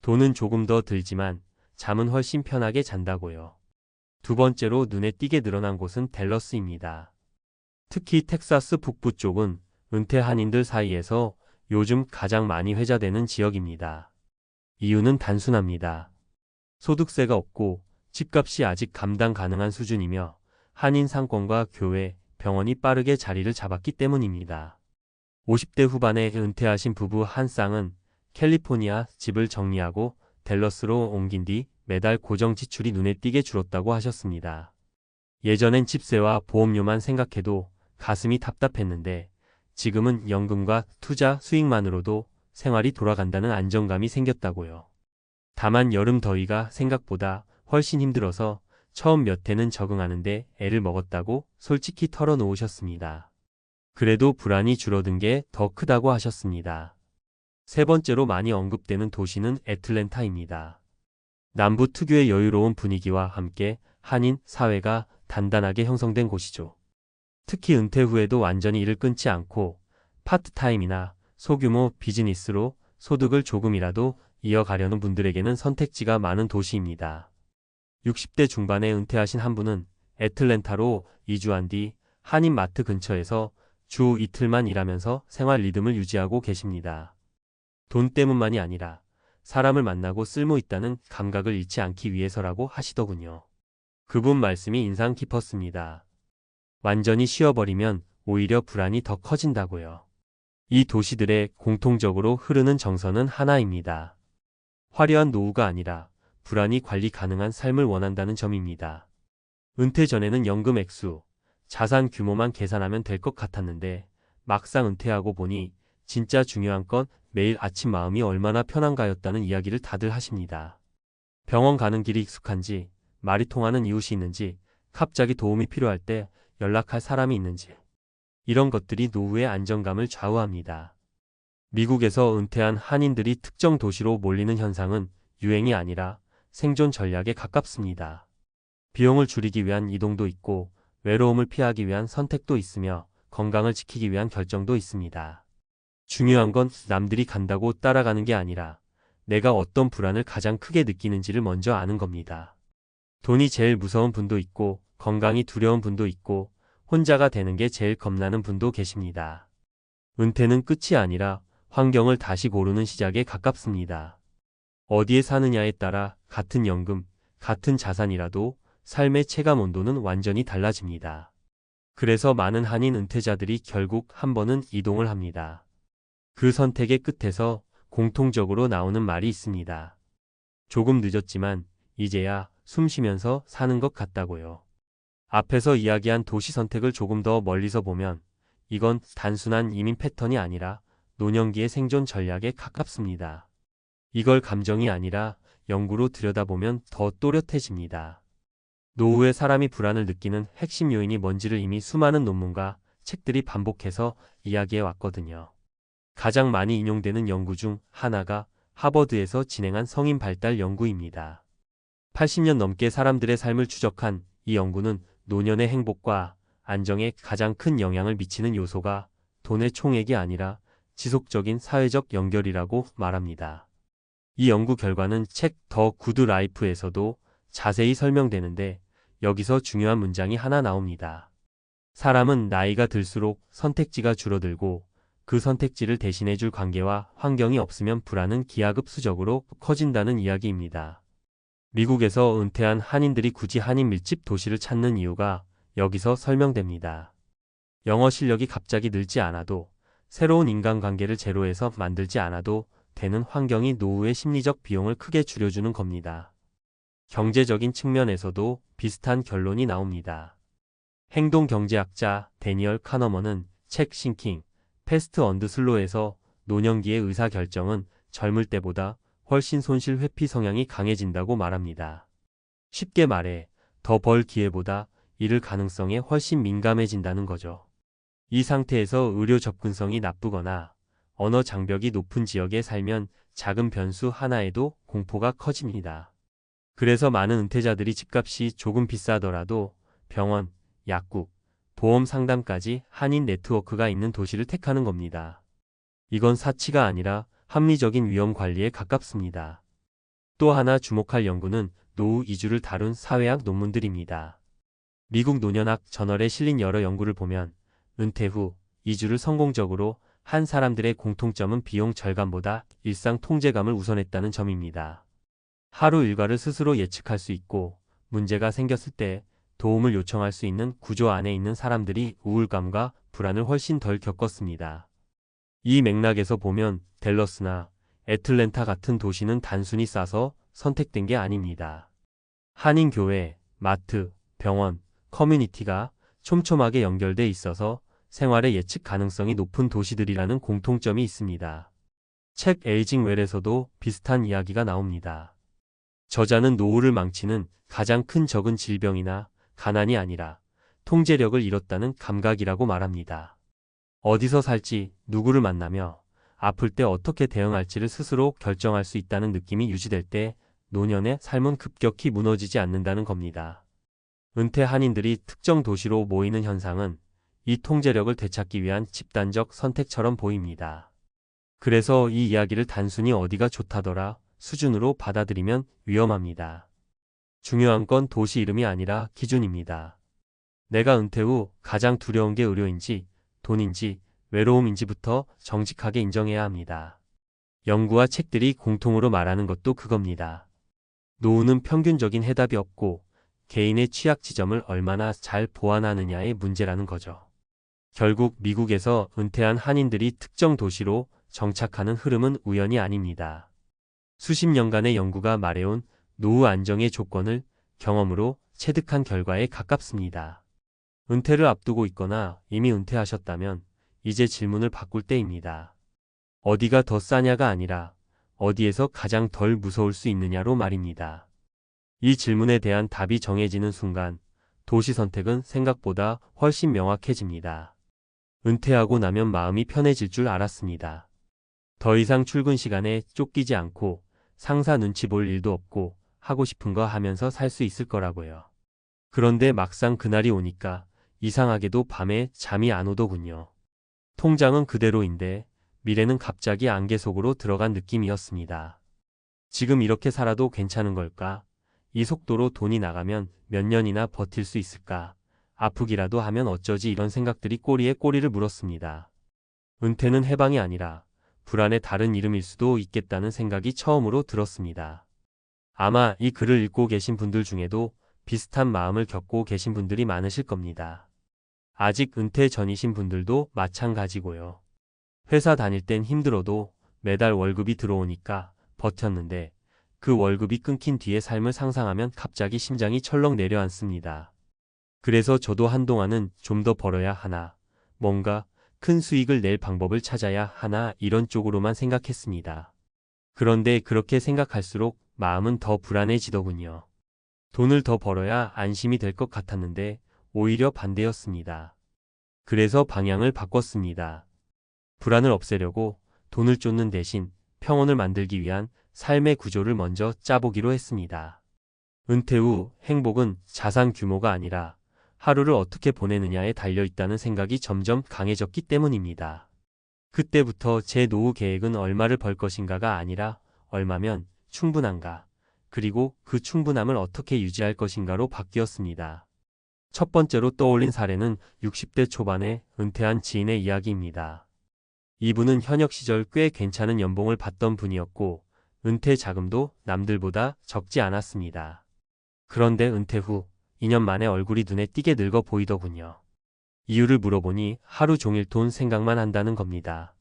돈은 조금 더 들지만 잠은 훨씬 편하게 잔다고요. 두 번째로 눈에 띄게 늘어난 곳은 댈러스입니다. 특히 텍사스 북부 쪽은 은퇴 한인들 사이에서 요즘 가장 많이 회자되는 지역입니다. 이유는 단순합니다. 소득세가 없고 집값이 아직 감당 가능한 수준이며 한인 상권과 교회, 병원이 빠르게 자리를 잡았기 때문입니다. 50대 후반에 은퇴하신 부부 한 쌍은 캘리포니아 집을 정리하고 댈러스로 옮긴 뒤 매달 고정 지출이 눈에 띄게 줄었다고 하셨습니다. 예전엔 집세와 보험료만 생각해도 가슴이 답답했는데 지금은 연금과 투자 수익만으로도 생활이 돌아간다는 안정감이 생겼다고요. 다만 여름 더위가 생각보다 훨씬 힘들어서 처음 몇 해는 적응하는데 애를 먹었다고 솔직히 털어놓으셨습니다. 그래도 불안이 줄어든 게 더 크다고 하셨습니다. 세 번째로 많이 언급되는 도시는 애틀랜타입니다. 남부 특유의 여유로운 분위기와 함께 한인 사회가 단단하게 형성된 곳이죠. 특히 은퇴 후에도 완전히 일을 끊지 않고 파트타임이나 소규모 비즈니스로 소득을 조금이라도 이어가려는 분들에게는 선택지가 많은 도시입니다. 60대 중반에 은퇴하신 한 분은 애틀랜타로 이주한 뒤 한인 마트 근처에서 주 이틀만 일하면서 생활 리듬을 유지하고 계십니다. 돈 때문만이 아니라 사람을 만나고 쓸모 있다는 감각을 잃지 않기 위해서라고 하시더군요. 그분 말씀이 인상 깊었습니다. 완전히 쉬어버리면 오히려 불안이 더 커진다고요. 이 도시들의 공통적으로 흐르는 정서는 하나입니다. 화려한 노후가 아니라 불안이 관리 가능한 삶을 원한다는 점입니다. 은퇴 전에는 연금 액수, 자산 규모만 계산하면 될 것 같았는데 막상 은퇴하고 보니 진짜 중요한 건 매일 아침 마음이 얼마나 편한가였다는 이야기를 다들 하십니다. 병원 가는 길이 익숙한지, 말이 통하는 이웃이 있는지, 갑자기 도움이 필요할 때 연락할 사람이 있는지, 이런 것들이 노후의 안정감을 좌우합니다. 미국에서 은퇴한 한인들이 특정 도시로 몰리는 현상은 유행이 아니라 생존 전략에 가깝습니다. 비용을 줄이기 위한 이동도 있고 외로움을 피하기 위한 선택도 있으며 건강을 지키기 위한 결정도 있습니다. 중요한 건 남들이 간다고 따라가는 게 아니라 내가 어떤 불안을 가장 크게 느끼는지를 먼저 아는 겁니다. 돈이 제일 무서운 분도 있고 건강이 두려운 분도 있고 혼자가 되는 게 제일 겁나는 분도 계십니다. 은퇴는 끝이 아니라 환경을 다시 고르는 시작에 가깝습니다. 어디에 사느냐에 따라 같은 연금, 같은 자산이라도 삶의 체감 온도는 완전히 달라집니다. 그래서 많은 한인 은퇴자들이 결국 한 번은 이동을 합니다. 그 선택의 끝에서 공통적으로 나오는 말이 있습니다. 조금 늦었지만 이제야 숨 쉬면서 사는 것 같다고요. 앞에서 이야기한 도시 선택을 조금 더 멀리서 보면 이건 단순한 이민 패턴이 아니라 노년기의 생존 전략에 가깝습니다. 이걸 감정이 아니라 연구로 들여다보면 더 또렷해집니다. 노후에 사람이 불안을 느끼는 핵심 요인이 뭔지를 이미 수많은 논문과 책들이 반복해서 이야기해 왔거든요. 가장 많이 인용되는 연구 중 하나가 하버드에서 진행한 성인 발달 연구입니다. 80년 넘게 사람들의 삶을 추적한 이 연구는 노년의 행복과 안정에 가장 큰 영향을 미치는 요소가 돈의 총액이 아니라 지속적인 사회적 연결이라고 말합니다. 이 연구 결과는 책 더 구드 라이프에서도 자세히 설명되는데 여기서 중요한 문장이 하나 나옵니다. 사람은 나이가 들수록 선택지가 줄어들고 그 선택지를 대신해줄 관계와 환경이 없으면 불안은 기하급수적으로 커진다는 이야기입니다. 미국에서 은퇴한 한인들이 굳이 한인 밀집 도시를 찾는 이유가 여기서 설명됩니다. 영어 실력이 갑자기 늘지 않아도 새로운 인간관계를 제로에서 만들지 않아도 되는 환경이 노후의 심리적 비용을 크게 줄여주는 겁니다. 경제적인 측면에서도 비슷한 결론이 나옵니다. 행동경제학자 데니얼 카너먼은 책 싱킹, 패스트 언드 슬로에서 노년기의 의사결정은 젊을 때보다 훨씬 손실 회피 성향이 강해진다고 말합니다. 쉽게 말해 더 벌 기회보다 잃을 가능성에 훨씬 민감해진다는 거죠. 이 상태에서 의료 접근성이 나쁘거나 언어 장벽이 높은 지역에 살면 작은 변수 하나에도 공포가 커집니다. 그래서 많은 은퇴자들이 집값이 조금 비싸더라도 병원, 약국, 보험 상담까지 한인 네트워크가 있는 도시를 택하는 겁니다. 이건 사치가 아니라 합리적인 위험 관리에 가깝습니다. 또 하나 주목할 연구는 노후 이주를 다룬 사회학 논문들입니다. 미국 노년학 저널에 실린 여러 연구를 보면 은퇴 후 이주를 성공적으로 한 사람들의 공통점은 비용 절감보다 일상 통제감을 우선했다는 점입니다. 하루 일과를 스스로 예측할 수 있고 문제가 생겼을 때 도움을 요청할 수 있는 구조 안에 있는 사람들이 우울감과 불안을 훨씬 덜 겪었습니다. 이 맥락에서 보면 댈러스나 애틀랜타 같은 도시는 단순히 싸서 선택된 게 아닙니다. 한인교회, 마트, 병원, 커뮤니티가 촘촘하게 연결돼 있어서 생활의 예측 가능성이 높은 도시들이라는 공통점이 있습니다. 책 에이징 웰에서도 비슷한 이야기가 나옵니다. 저자는 노후를 망치는 가장 큰 적은 질병이나 가난이 아니라 통제력을 잃었다는 감각이라고 말합니다. 어디서 살지, 누구를 만나며 아플 때 어떻게 대응할지를 스스로 결정할 수 있다는 느낌이 유지될 때 노년의 삶은 급격히 무너지지 않는다는 겁니다. 은퇴 한인들이 특정 도시로 모이는 현상은 이 통제력을 되찾기 위한 집단적 선택처럼 보입니다. 그래서 이 이야기를 단순히 어디가 좋다더라 수준으로 받아들이면 위험합니다. 중요한 건 도시 이름이 아니라 기준입니다. 내가 은퇴 후 가장 두려운 게 의료인지 돈인지 외로움인지부터 정직하게 인정해야 합니다. 연구와 책들이 공통으로 말하는 것도 그겁니다. 노후는 평균적인 해답이 없고 개인의 취약 지점을 얼마나 잘 보완하느냐의 문제라는 거죠. 결국 미국에서 은퇴한 한인들이 특정 도시로 정착하는 흐름은 우연이 아닙니다. 수십 년간의 연구가 말해온 노후 안정의 조건을 경험으로 체득한 결과에 가깝습니다. 은퇴를 앞두고 있거나 이미 은퇴하셨다면 이제 질문을 바꿀 때입니다. 어디가 더 싸냐가 아니라 어디에서 가장 덜 무서울 수 있느냐로 말입니다. 이 질문에 대한 답이 정해지는 순간 도시 선택은 생각보다 훨씬 명확해집니다. 은퇴하고 나면 마음이 편해질 줄 알았습니다. 더 이상 출근 시간에 쫓기지 않고 상사 눈치 볼 일도 없고 하고 싶은 거 하면서 살 수 있을 거라고요. 그런데 막상 그날이 오니까 이상하게도 밤에 잠이 안 오더군요. 통장은 그대로인데 미래는 갑자기 안개 속으로 들어간 느낌이었습니다. 지금 이렇게 살아도 괜찮은 걸까? 이 속도로 돈이 나가면 몇 년이나 버틸 수 있을까? 아프기라도 하면 어쩌지 이런 생각들이 꼬리에 꼬리를 물었습니다. 은퇴는 해방이 아니라 불안의 다른 이름일 수도 있겠다는 생각이 처음으로 들었습니다. 아마 이 글을 읽고 계신 분들 중에도 비슷한 마음을 겪고 계신 분들이 많으실 겁니다. 아직 은퇴 전이신 분들도 마찬가지고요. 회사 다닐 땐 힘들어도 매달 월급이 들어오니까 버텼는데 그 월급이 끊긴 뒤의 삶을 상상하면 갑자기 심장이 철렁 내려앉습니다. 그래서 저도 한동안은 좀 더 벌어야 하나, 뭔가 큰 수익을 낼 방법을 찾아야 하나 이런 쪽으로만 생각했습니다. 그런데 그렇게 생각할수록 마음은 더 불안해지더군요. 돈을 더 벌어야 안심이 될 것 같았는데 오히려 반대였습니다. 그래서 방향을 바꿨습니다. 불안을 없애려고 돈을 쫓는 대신 평온을 만들기 위한 삶의 구조를 먼저 짜보기로 했습니다. 은퇴 후 행복은 자산 규모가 아니라 하루를 어떻게 보내느냐에 달려 있다는 생각이 점점 강해졌기 때문입니다. 그때부터 제 노후 계획은 얼마를 벌 것인가가 아니라 얼마면 충분한가, 그리고 그 충분함을 어떻게 유지할 것인가로 바뀌었습니다. 첫 번째로 떠올린 사례는 60대 초반에 은퇴한 지인의 이야기입니다. 이분은 현역 시절 꽤 괜찮은 연봉을 받던 분이었고 은퇴 자금도 남들보다 적지 않았습니다. 그런데 은퇴 후 2년 만에 얼굴이 눈에 띄게 늙어 보이더군요. 이유를 물어보니 하루 종일 돈 생각만 한다는 겁니다.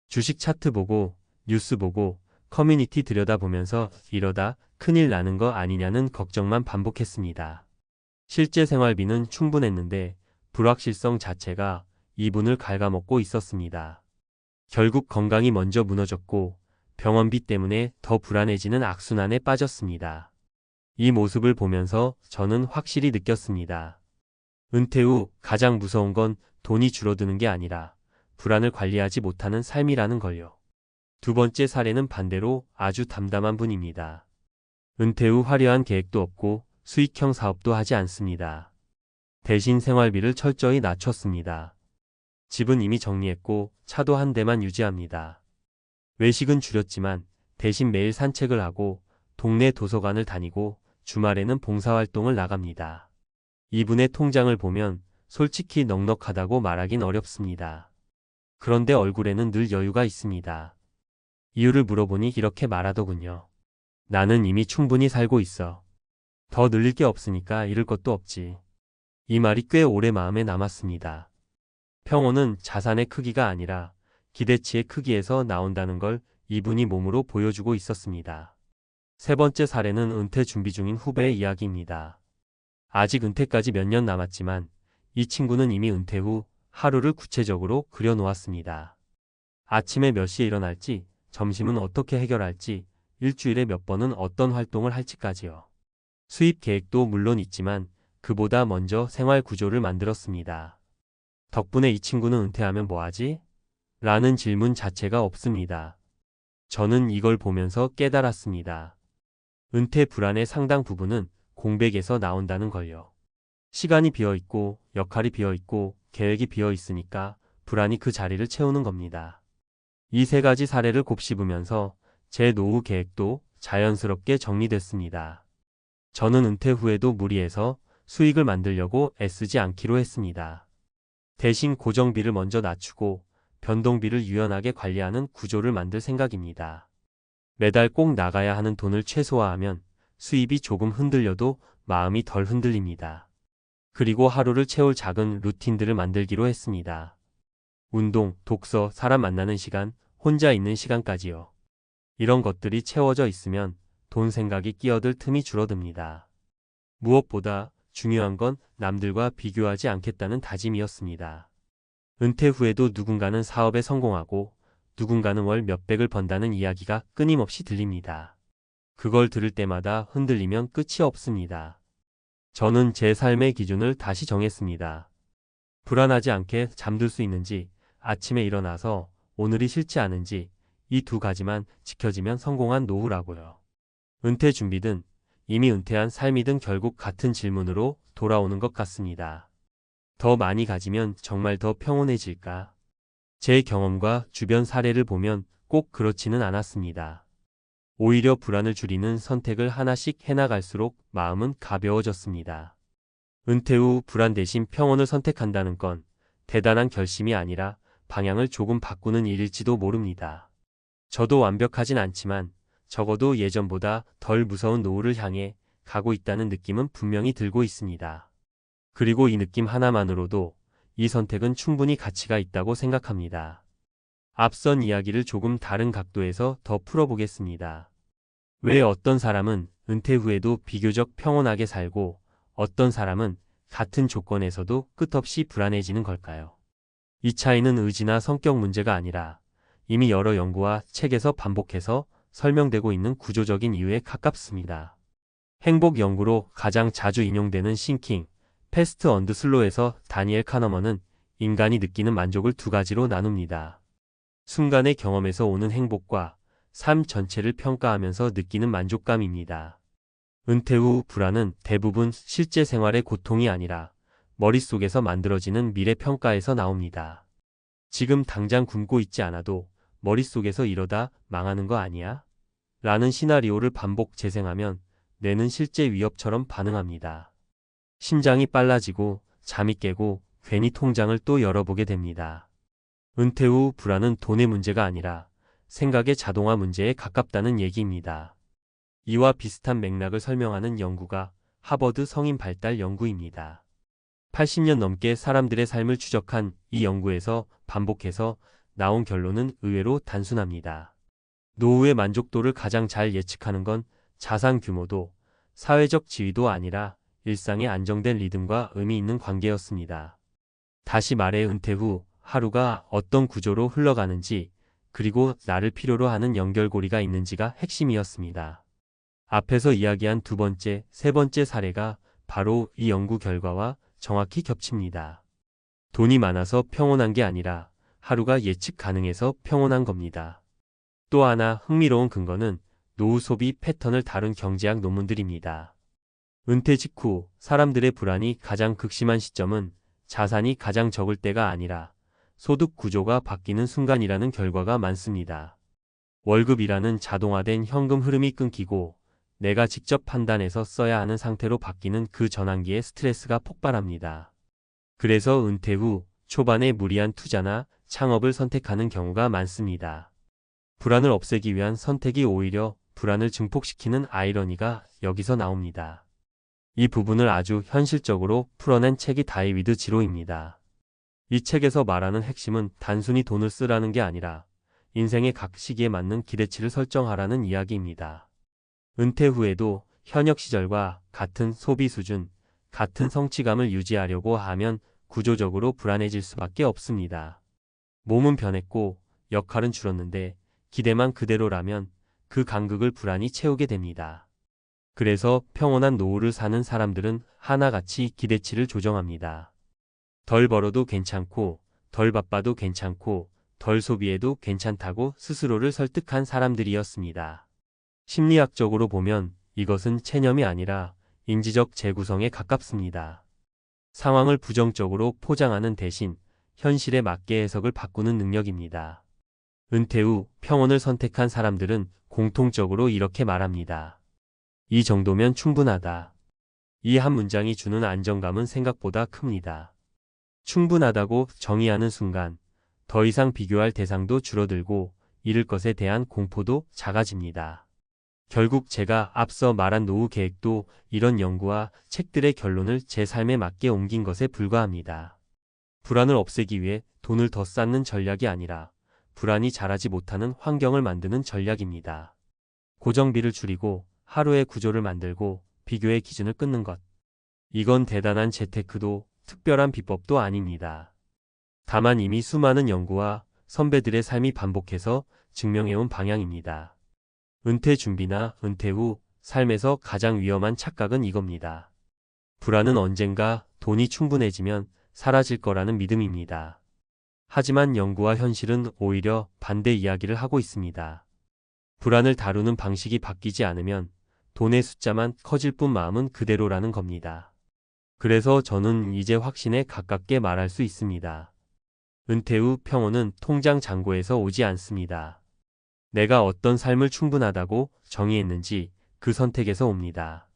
주식 차트 보고 뉴스 보고 커뮤니티 들여다보면서 이러다 큰일 나는 거 아니냐는 걱정만 반복했습니다. 실제 생활비는 충분했는데 불확실성 자체가 이분을 갉아먹고 있었습니다. 결국 건강이 먼저 무너졌고 병원비 때문에 더 불안해지는 악순환에 빠졌습니다. 이 모습을 보면서 저는 확실히 느꼈습니다. 은퇴 후 가장 무서운 건 돈이 줄어드는 게 아니라 불안을 관리하지 못하는 삶이라는 걸요. 두 번째 사례는 반대로 아주 담담한 분입니다. 은퇴 후 화려한 계획도 없고 수익형 사업도 하지 않습니다. 대신 생활비를 철저히 낮췄습니다. 집은 이미 정리했고 차도 한 대만 유지합니다. 외식은 줄였지만 대신 매일 산책을 하고 동네 도서관을 다니고 주말에는 봉사활동을 나갑니다. 이분의 통장을 보면 솔직히 넉넉하다고 말하긴 어렵습니다. 그런데 얼굴에는 늘 여유가 있습니다. 이유를 물어보니 이렇게 말하더군요. 나는 이미 충분히 살고 있어. 더 늘릴 게 없으니까 잃을 것도 없지. 이 말이 꽤 오래 마음에 남았습니다. 평온은 자산의 크기가 아니라 기대치의 크기에서 나온다는 걸 이분이 몸으로 보여주고 있었습니다. 세 번째 사례는 은퇴 준비 중인 후배의 이야기입니다. 아직 은퇴까지 몇 년 남았지만 이 친구는 이미 은퇴 후 하루를 구체적으로 그려놓았습니다. 아침에 몇 시에 일어날지, 점심은 어떻게 해결할지, 일주일에 몇 번은 어떤 활동을 할지까지요. 수입 계획도 물론 있지만 그보다 먼저 생활 구조를 만들었습니다. 덕분에 이 친구는 은퇴하면 뭐하지? 라는 질문 자체가 없습니다. 저는 이걸 보면서 깨달았습니다. 은퇴 불안의 상당 부분은 공백에서 나온다는 걸요. 시간이 비어있고 역할이 비어있고 계획이 비어있으니까 불안이 그 자리를 채우는 겁니다. 이 세 가지 사례를 곱씹으면서 제 노후 계획도 자연스럽게 정리됐습니다. 저는 은퇴 후에도 무리해서 수익을 만들려고 애쓰지 않기로 했습니다. 대신 고정비를 먼저 낮추고 변동비를 유연하게 관리하는 구조를 만들 생각입니다. 매달 꼭 나가야 하는 돈을 최소화하면 수입이 조금 흔들려도 마음이 덜 흔들립니다. 그리고 하루를 채울 작은 루틴들을 만들기로 했습니다. 운동, 독서, 사람 만나는 시간, 혼자 있는 시간까지요. 이런 것들이 채워져 있으면 돈 생각이 끼어들 틈이 줄어듭니다. 무엇보다 중요한 건 남들과 비교하지 않겠다는 다짐이었습니다. 은퇴 후에도 누군가는 사업에 성공하고 누군가는 월 몇백을 번다는 이야기가 끊임없이 들립니다. 그걸 들을 때마다 흔들리면 끝이 없습니다. 저는 제 삶의 기준을 다시 정했습니다. 불안하지 않게 잠들 수 있는지, 아침에 일어나서 오늘이 싫지 않은지 이 두 가지만 지켜지면 성공한 노후라고요. 은퇴 준비든 이미 은퇴한 삶이든 결국 같은 질문으로 돌아오는 것 같습니다. 더 많이 가지면 정말 더 평온해질까? 제 경험과 주변 사례를 보면 꼭 그렇지는 않았습니다. 오히려 불안을 줄이는 선택을 하나씩 해나갈수록 마음은 가벼워졌습니다. 은퇴 후 불안 대신 평온을 선택한다는 건 대단한 결심이 아니라 방향을 조금 바꾸는 일일지도 모릅니다. 저도 완벽하진 않지만 적어도 예전보다 덜 무서운 노후를 향해 가고 있다는 느낌은 분명히 들고 있습니다. 그리고 이 느낌 하나만으로도 이 선택은 충분히 가치가 있다고 생각합니다. 앞선 이야기를 조금 다른 각도에서 더 풀어보겠습니다. 왜 어떤 사람은 은퇴 후에도 비교적 평온하게 살고 어떤 사람은 같은 조건에서도 끝없이 불안해지는 걸까요? 이 차이는 의지나 성격 문제가 아니라 이미 여러 연구와 책에서 반복해서 설명되고 있는 구조적인 이유에 가깝습니다. 행복 연구로 가장 자주 인용되는 싱킹, 패스트 언드 슬로에서 다니엘 카너먼은 인간이 느끼는 만족을 두 가지로 나눕니다. 순간의 경험에서 오는 행복과 삶 전체를 평가하면서 느끼는 만족감입니다. 은퇴 후 불안은 대부분 실제 생활의 고통이 아니라 머릿속에서 만들어지는 미래 평가에서 나옵니다. 지금 당장 굶고 있지 않아도 머릿속에서 이러다 망하는 거 아니야? 라는 시나리오를 반복 재생하면 뇌는 실제 위협처럼 반응합니다. 심장이 빨라지고 잠이 깨고 괜히 통장을 또 열어보게 됩니다. 은퇴 후 불안은 돈의 문제가 아니라 생각의 자동화 문제에 가깝다는 얘기입니다. 이와 비슷한 맥락을 설명하는 연구가 하버드 성인 발달 연구입니다. 80년 넘게 사람들의 삶을 추적한 이 연구에서 반복해서 나온 결론은 의외로 단순합니다. 노후의 만족도를 가장 잘 예측하는 건 자산 규모도 사회적 지위도 아니라 일상의 안정된 리듬과 의미 있는 관계였습니다. 다시 말해 은퇴 후 하루가 어떤 구조로 흘러가는지 그리고 나를 필요로 하는 연결고리가 있는지가 핵심이었습니다. 앞에서 이야기한 두 번째, 세 번째 사례가 바로 이 연구 결과와 정확히 겹칩니다. 돈이 많아서 평온한 게 아니라 하루가 예측 가능해서 평온한 겁니다. 또 하나 흥미로운 근거는 노후 소비 패턴을 다룬 경제학 논문들입니다. 은퇴 직후 사람들의 불안이 가장 극심한 시점은 자산이 가장 적을 때가 아니라 소득 구조가 바뀌는 순간이라는 결과가 많습니다. 월급이라는 자동화된 현금 흐름이 끊기고 내가 직접 판단해서 써야 하는 상태로 바뀌는 그 전환기에 스트레스가 폭발합니다. 그래서 은퇴 후 초반에 무리한 투자나 창업을 선택하는 경우가 많습니다. 불안을 없애기 위한 선택이 오히려 불안을 증폭시키는 아이러니가 여기서 나옵니다. 이 부분을 아주 현실적으로 풀어낸 책이 다이비드 지로입니다. 이 책에서 말하는 핵심은 단순히 돈을 쓰라는 게 아니라 인생의 각 시기에 맞는 기대치를 설정하라는 이야기입니다. 은퇴 후에도 현역 시절과 같은 소비 수준, 같은 성취감을 유지하려고 하면 구조적으로 불안해질 수밖에 없습니다. 몸은 변했고 역할은 줄었는데 기대만 그대로라면 그 간극을 불안이 채우게 됩니다. 그래서 평온한 노후를 사는 사람들은 하나같이 기대치를 조정합니다. 덜 벌어도 괜찮고, 덜 바빠도 괜찮고, 덜 소비해도 괜찮다고 스스로를 설득한 사람들이었습니다. 심리학적으로 보면 이것은 체념이 아니라 인지적 재구성에 가깝습니다. 상황을 부정적으로 포장하는 대신 현실에 맞게 해석을 바꾸는 능력입니다. 은퇴 후 평온을 선택한 사람들은 공통적으로 이렇게 말합니다. 이 정도면 충분하다. 이 한 문장이 주는 안정감은 생각보다 큽니다. 충분하다고 정의하는 순간 더 이상 비교할 대상도 줄어들고 잃을 것에 대한 공포도 작아집니다. 결국 제가 앞서 말한 노후 계획도 이런 연구와 책들의 결론을 제 삶에 맞게 옮긴 것에 불과합니다. 불안을 없애기 위해 돈을 더 쌓는 전략이 아니라 불안이 자라지 못하는 환경을 만드는 전략입니다. 고정비를 줄이고 하루의 구조를 만들고 비교의 기준을 끊는 것. 이건 대단한 재테크도 특별한 비법도 아닙니다. 다만 이미 수많은 연구와 선배들의 삶이 반복해서 증명해온 방향입니다. 은퇴 준비나 은퇴 후 삶에서 가장 위험한 착각은 이겁니다. 불안은 언젠가 돈이 충분해지면 사라질 거라는 믿음입니다. 하지만 연구와 현실은 오히려 반대 이야기를 하고 있습니다. 불안을 다루는 방식이 바뀌지 않으면 돈의 숫자만 커질 뿐 마음은 그대로라는 겁니다. 그래서 저는 이제 확신에 가깝게 말할 수 있습니다. 은퇴 후 평온은 통장 잔고에서 오지 않습니다. 내가 어떤 삶을 충분하다고 정의했는지 그 선택에서 옵니다.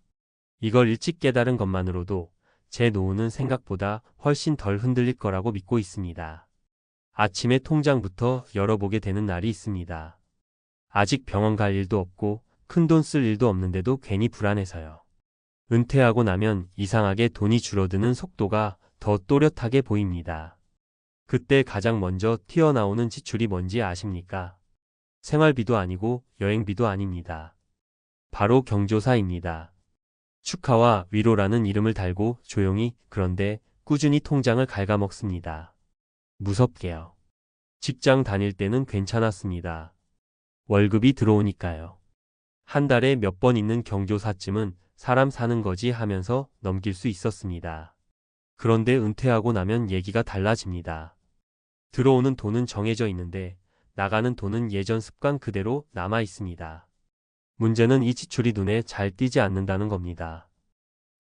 이걸 일찍 깨달은 것만으로도 제 노후는 생각보다 훨씬 덜 흔들릴 거라고 믿고 있습니다. 아침에 통장부터 열어보게 되는 날이 있습니다. 아직 병원 갈 일도 없고 큰돈 쓸 일도 없는데도 괜히 불안해서요. 은퇴하고 나면 이상하게 돈이 줄어드는 속도가 더 또렷하게 보입니다. 그때 가장 먼저 튀어나오는 지출이 뭔지 아십니까? 생활비도 아니고 여행비도 아닙니다. 바로 경조사입니다. 축하와 위로라는 이름을 달고 조용히 그런데 꾸준히 통장을 갉아먹습니다. 무섭게요. 직장 다닐 때는 괜찮았습니다. 월급이 들어오니까요. 한 달에 몇 번 있는 경조사쯤은 사람 사는 거지 하면서 넘길 수 있었습니다. 그런데 은퇴하고 나면 얘기가 달라집니다. 들어오는 돈은 정해져 있는데 나가는 돈은 예전 습관 그대로 남아 있습니다. 문제는 이 지출이 눈에 잘 띄지 않는다는 겁니다.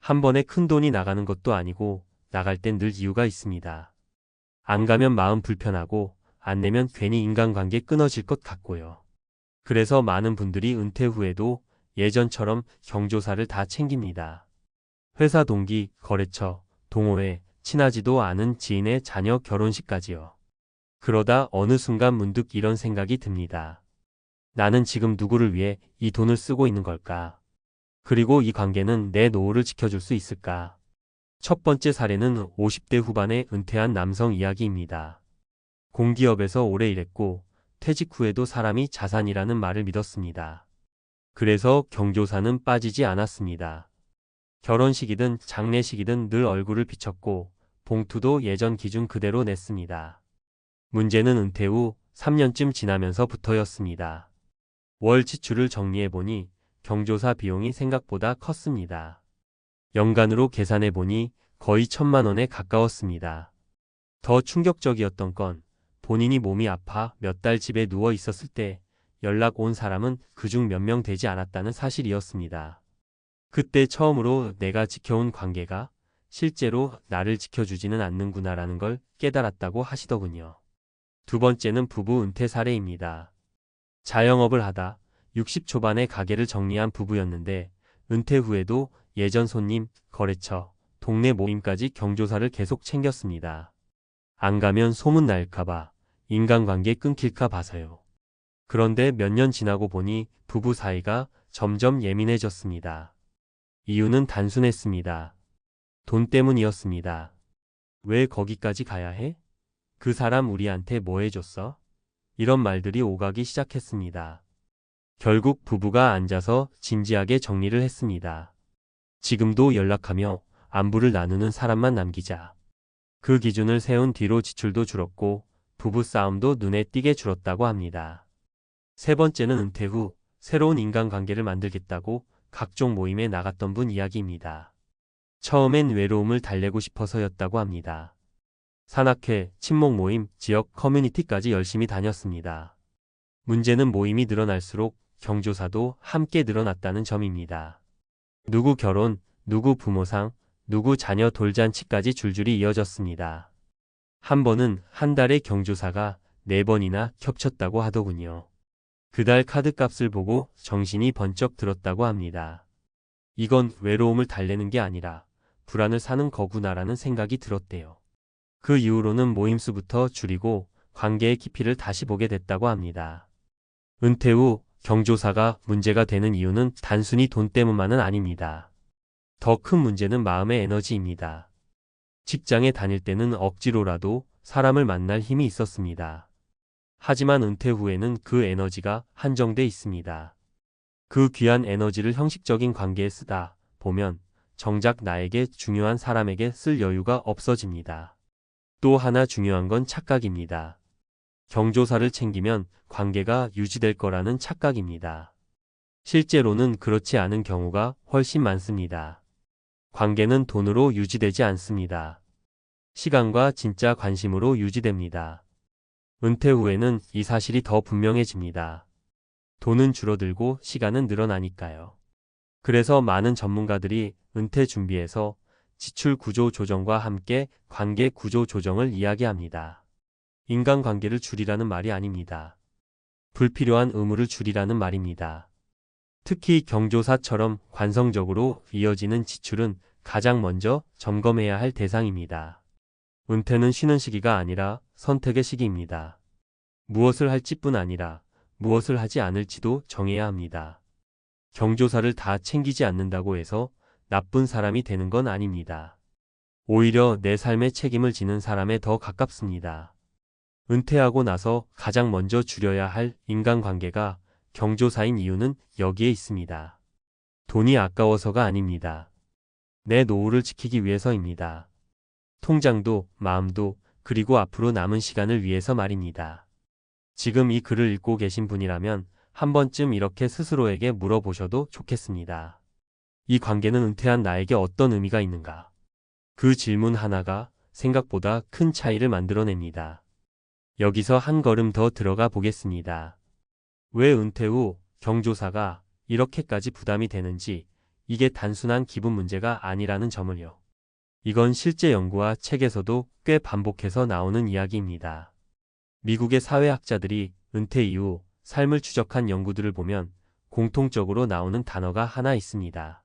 한 번에 큰 돈이 나가는 것도 아니고 나갈 땐 늘 이유가 있습니다. 안 가면 마음 불편하고 안 내면 괜히 인간관계 끊어질 것 같고요. 그래서 많은 분들이 은퇴 후에도 예전처럼 경조사를 다 챙깁니다. 회사 동기, 거래처, 동호회, 친하지도 않은 지인의 자녀 결혼식까지요. 그러다 어느 순간 문득 이런 생각이 듭니다. 나는 지금 누구를 위해 이 돈을 쓰고 있는 걸까? 그리고 이 관계는 내 노후를 지켜줄 수 있을까? 첫 번째 사례는 50대 후반에 은퇴한 남성 이야기입니다. 공기업에서 오래 일했고 퇴직 후에도 사람이 자산이라는 말을 믿었습니다. 그래서 경조사는 빠지지 않았습니다. 결혼식이든 장례식이든 늘 얼굴을 비췄고 봉투도 예전 기준 그대로 냈습니다. 문제는 은퇴 후 3년쯤 지나면서부터였습니다. 월 지출을 정리해보니 경조사 비용이 생각보다 컸습니다. 연간으로 계산해보니 거의 1,000만 원에 가까웠습니다. 더 충격적이었던 건 본인이 몸이 아파 몇 달 집에 누워 있었을 때 연락 온 사람은 그중 몇 명 되지 않았다는 사실이었습니다. 그때 처음으로 내가 지켜온 관계가 실제로 나를 지켜주지는 않는구나라는 걸 깨달았다고 하시더군요. 두 번째는 부부 은퇴 사례입니다. 자영업을 하다 60 초반에 가게를 정리한 부부였는데 은퇴 후에도 예전 손님, 거래처, 동네 모임까지 경조사를 계속 챙겼습니다. 안 가면 소문 날까봐, 인간관계 끊길까 봐서요. 그런데 몇 년 지나고 보니 부부 사이가 점점 예민해졌습니다. 이유는 단순했습니다. 돈 때문이었습니다. 왜 거기까지 가야 해? 그 사람 우리한테 뭐 해줬어? 이런 말들이 오가기 시작했습니다. 결국 부부가 앉아서 진지하게 정리를 했습니다. 지금도 연락하며 안부를 나누는 사람만 남기자. 그 기준을 세운 뒤로 지출도 줄었고 부부 싸움도 눈에 띄게 줄었다고 합니다. 세 번째는 은퇴 후 새로운 인간관계를 만들겠다고 각종 모임에 나갔던 분 이야기입니다. 처음엔 외로움을 달래고 싶어서였다고 합니다. 산악회, 친목 모임, 지역 커뮤니티까지 열심히 다녔습니다. 문제는 모임이 늘어날수록 경조사도 함께 늘어났다는 점입니다. 누구 결혼, 누구 부모상, 누구 자녀 돌잔치까지 줄줄이 이어졌습니다. 한 번은 한 달에 경조사가 4번이나 겹쳤다고 하더군요. 그달 카드값을 보고 정신이 번쩍 들었다고 합니다. 이건 외로움을 달래는 게 아니라 불안을 사는 거구나라는 생각이 들었대요. 그 이후로는 모임수부터 줄이고 관계의 깊이를 다시 보게 됐다고 합니다. 은퇴 후 경조사가 문제가 되는 이유는 단순히 돈 때문만은 아닙니다. 더 큰 문제는 마음의 에너지입니다. 직장에 다닐 때는 억지로라도 사람을 만날 힘이 있었습니다. 하지만 은퇴 후에는 그 에너지가 한정돼 있습니다. 그 귀한 에너지를 형식적인 관계에 쓰다 보면 정작 나에게 중요한 사람에게 쓸 여유가 없어집니다. 또 하나 중요한 건 착각입니다. 경조사를 챙기면 관계가 유지될 거라는 착각입니다. 실제로는 그렇지 않은 경우가 훨씬 많습니다. 관계는 돈으로 유지되지 않습니다. 시간과 진짜 관심으로 유지됩니다. 은퇴 후에는 이 사실이 더 분명해집니다. 돈은 줄어들고 시간은 늘어나니까요. 그래서 많은 전문가들이 은퇴 준비에서 지출 구조 조정과 함께 관계 구조 조정을 이야기합니다. 인간관계를 줄이라는 말이 아닙니다. 불필요한 의무를 줄이라는 말입니다. 특히 경조사처럼 관성적으로 이어지는 지출은 가장 먼저 점검해야 할 대상입니다. 은퇴는 쉬는 시기가 아니라 선택의 시기입니다. 무엇을 할지뿐 아니라 무엇을 하지 않을지도 정해야 합니다. 경조사를 다 챙기지 않는다고 해서 나쁜 사람이 되는 건 아닙니다. 오히려 내 삶의 책임을 지는 사람에 더 가깝습니다. 은퇴하고 나서 가장 먼저 줄여야 할 인간관계가 경조사인 이유는 여기에 있습니다. 돈이 아까워서가 아닙니다. 내 노후를 지키기 위해서입니다. 통장도, 마음도, 그리고 앞으로 남은 시간을 위해서 말입니다. 지금 이 글을 읽고 계신 분이라면 한 번쯤 이렇게 스스로에게 물어보셔도 좋겠습니다. 이 관계는 은퇴한 나에게 어떤 의미가 있는가? 그 질문 하나가 생각보다 큰 차이를 만들어냅니다. 여기서 한 걸음 더 들어가 보겠습니다. 왜 은퇴 후 경조사가 이렇게까지 부담이 되는지, 이게 단순한 기분 문제가 아니라는 점을요. 이건 실제 연구와 책에서도 꽤 반복해서 나오는 이야기입니다. 미국의 사회학자들이 은퇴 이후 삶을 추적한 연구들을 보면 공통적으로 나오는 단어가 하나 있습니다.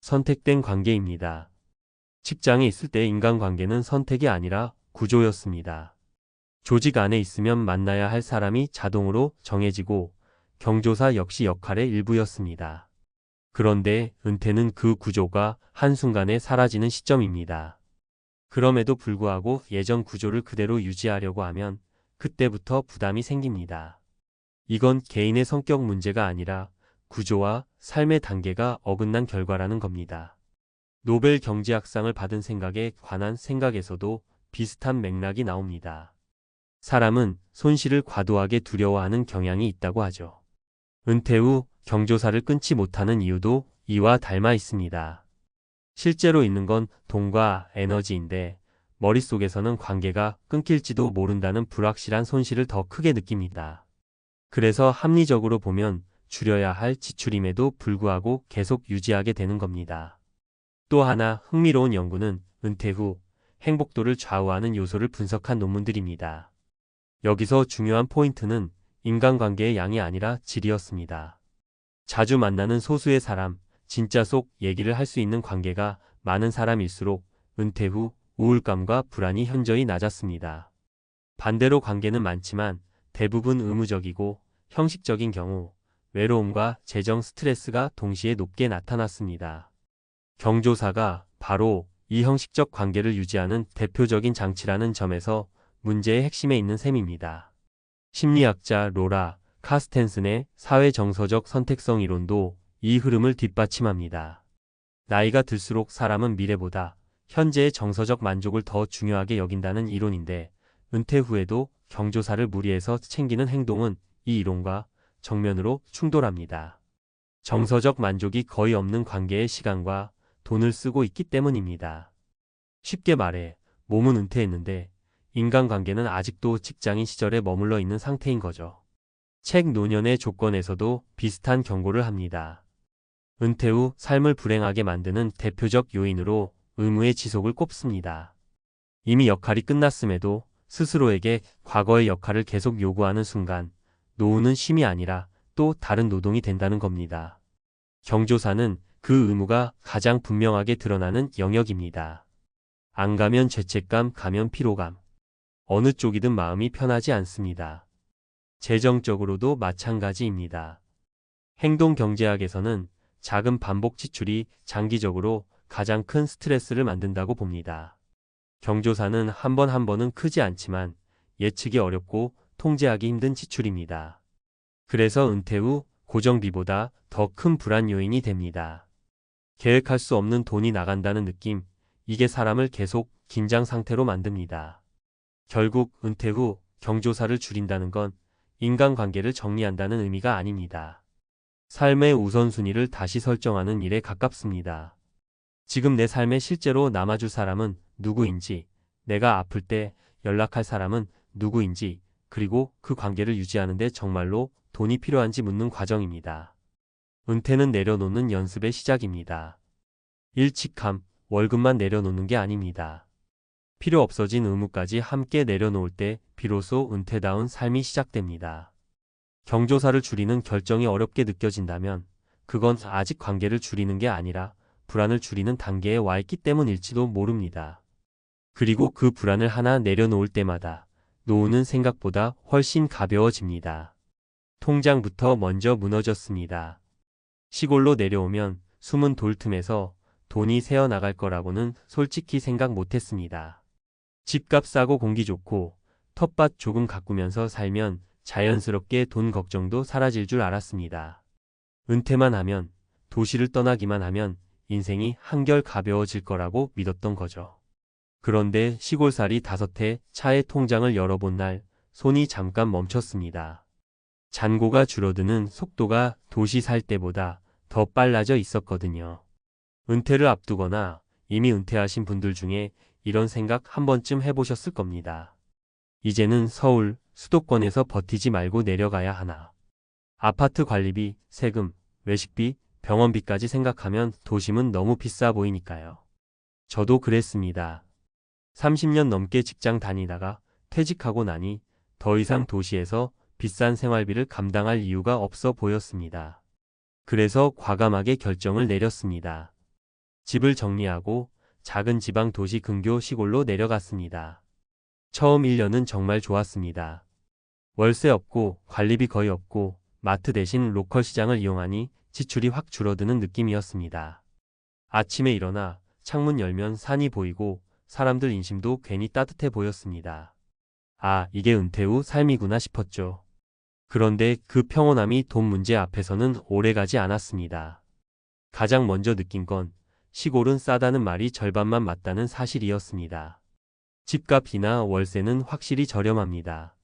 선택된 관계입니다. 직장에 있을 때 인간관계는 선택이 아니라 구조였습니다. 조직 안에 있으면 만나야 할 사람이 자동으로 정해지고 경조사 역시 역할의 일부였습니다. 그런데 은퇴는 그 구조가 한순간에 사라지는 시점입니다. 그럼에도 불구하고 예전 구조를 그대로 유지하려고 하면 그때부터 부담이 생깁니다. 이건 개인의 성격 문제가 아니라 구조와 삶의 단계가 어긋난 결과라는 겁니다. 노벨 경제학상을 받은 생각에 관한 생각에서도 비슷한 맥락이 나옵니다. 사람은 손실을 과도하게 두려워하는 경향이 있다고 하죠. 은퇴 후 경조사를 끊지 못하는 이유도 이와 닮아 있습니다. 실제로 있는 건 돈과 에너지인데 머릿속에서는 관계가 끊길지도 모른다는 불확실한 손실을 더 크게 느낍니다. 그래서 합리적으로 보면 줄여야 할 지출임에도 불구하고 계속 유지하게 되는 겁니다. 또 하나 흥미로운 연구는 은퇴 후 행복도를 좌우하는 요소를 분석한 논문들입니다. 여기서 중요한 포인트는 인간관계의 양이 아니라 질이었습니다. 자주 만나는 소수의 사람, 진짜 속 얘기를 할 수 있는 관계가 많은 사람일수록 은퇴 후 우울감과 불안이 현저히 낮았습니다. 반대로 관계는 많지만 대부분 의무적이고 형식적인 경우 외로움과 재정 스트레스가 동시에 높게 나타났습니다. 경조사가 바로 이 형식적 관계를 유지하는 대표적인 장치라는 점에서 문제의 핵심에 있는 셈입니다. 심리학자 로라 카스텐슨의 사회정서적 선택성 이론도 이 흐름을 뒷받침합니다. 나이가 들수록 사람은 미래보다 현재의 정서적 만족을 더 중요하게 여긴다는 이론인데, 은퇴 후에도 경조사를 무리해서 챙기는 행동은 이 이론과 정면으로 충돌합니다. 정서적 만족이 거의 없는 관계에 시간과 돈을 쓰고 있기 때문입니다. 쉽게 말해 몸은 은퇴했는데 인간관계는 아직도 직장인 시절에 머물러 있는 상태인 거죠. 책 노년의 조건에서도 비슷한 경고를 합니다. 은퇴 후 삶을 불행하게 만드는 대표적 요인으로 의무의 지속을 꼽습니다. 이미 역할이 끝났음에도 스스로에게 과거의 역할을 계속 요구하는 순간 노후는 쉼이 아니라 또 다른 노동이 된다는 겁니다. 경조사는 그 의무가 가장 분명하게 드러나는 영역입니다. 안 가면 죄책감, 가면 피로감. 어느 쪽이든 마음이 편하지 않습니다. 재정적으로도 마찬가지입니다. 행동경제학에서는 작은 반복 지출이 장기적으로 가장 큰 스트레스를 만든다고 봅니다. 경조사는 한 번 한 번은 크지 않지만 예측이 어렵고 통제하기 힘든 지출입니다. 그래서 은퇴 후 고정비보다 더 큰 불안 요인이 됩니다. 계획할 수 없는 돈이 나간다는 느낌, 이게 사람을 계속 긴장 상태로 만듭니다. 결국 은퇴 후 경조사를 줄인다는 건 인간관계를 정리한다는 의미가 아닙니다. 삶의 우선순위를 다시 설정하는 일에 가깝습니다. 지금 내 삶에 실제로 남아줄 사람은 누구인지, 내가 아플 때 연락할 사람은 누구인지, 그리고 그 관계를 유지하는데 정말로 돈이 필요한지 묻는 과정입니다. 은퇴는 내려놓는 연습의 시작입니다. 일칙함, 월급만 내려놓는 게 아닙니다. 필요 없어진 의무까지 함께 내려놓을 때 비로소 은퇴다운 삶이 시작됩니다. 경조사를 줄이는 결정이 어렵게 느껴진다면 그건 아직 관계를 줄이는 게 아니라 불안을 줄이는 단계에 와 있기 때문일지도 모릅니다. 그리고 그 불안을 하나 내려놓을 때마다 노후는 생각보다 훨씬 가벼워집니다. 통장부터 먼저 무너졌습니다. 시골로 내려오면 숨은 돌틈에서 돈이 새어나갈 거라고는 솔직히 생각 못했습니다. 집값 싸고 공기 좋고 텃밭 조금 가꾸면서 살면 자연스럽게 돈 걱정도 사라질 줄 알았습니다. 은퇴만 하면, 도시를 떠나기만 하면 인생이 한결 가벼워질 거라고 믿었던 거죠. 그런데 시골살이 5해 차에 통장을 열어본 날 손이 잠깐 멈췄습니다. 잔고가 줄어드는 속도가 도시 살 때보다 더 빨라져 있었거든요. 은퇴를 앞두거나 이미 은퇴하신 분들 중에 이런 생각 한 번쯤 해보셨을 겁니다. 이제는 서울, 수도권에서 버티지 말고 내려가야 하나. 아파트 관리비, 세금, 외식비, 병원비까지 생각하면 도심은 너무 비싸 보이니까요. 저도 그랬습니다. 30년 넘게 직장 다니다가 퇴직하고 나니 더 이상 도시에서 비싼 생활비를 감당할 이유가 없어 보였습니다. 그래서 과감하게 결정을 내렸습니다. 집을 정리하고 작은 지방 도시 근교 시골로 내려갔습니다. 처음 1년은 정말 좋았습니다. 월세 없고 관리비 거의 없고 마트 대신 로컬 시장을 이용하니 지출이 확 줄어드는 느낌이었습니다. 아침에 일어나 창문 열면 산이 보이고 사람들 인심도 괜히 따뜻해 보였습니다. 아, 이게 은퇴 후 삶이구나 싶었죠. 그런데 그 평온함이 돈 문제 앞에서는 오래가지 않았습니다. 가장 먼저 느낀 건 시골은 싸다는 말이 절반만 맞다는 사실이었습니다. 집값이나 월세는 확실히 저렴합니다.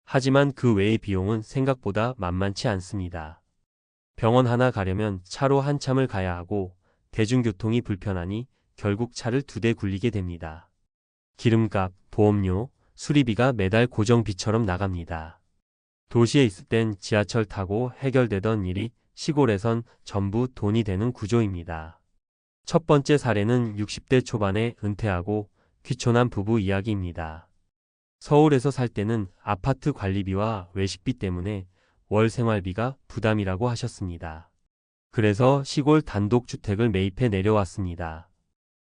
하지만 그 외의 비용은 생각보다 만만치 않습니다. 병원 하나 가려면 차로 한참을 가야 하고 대중교통이 불편하니 결국 차를 2대 굴리게 됩니다. 기름값, 보험료, 수리비가 매달 고정비처럼 나갑니다. 도시에 있을 땐 지하철 타고 해결되던 일이 시골에선 전부 돈이 되는 구조입니다. 첫 번째 사례는 60대 초반에 은퇴하고 귀촌한 부부 이야기입니다. 서울에서 살 때는 아파트 관리비와 외식비 때문에 월 생활비가 부담이라고 하셨습니다. 그래서 시골 단독주택을 매입해 내려왔습니다.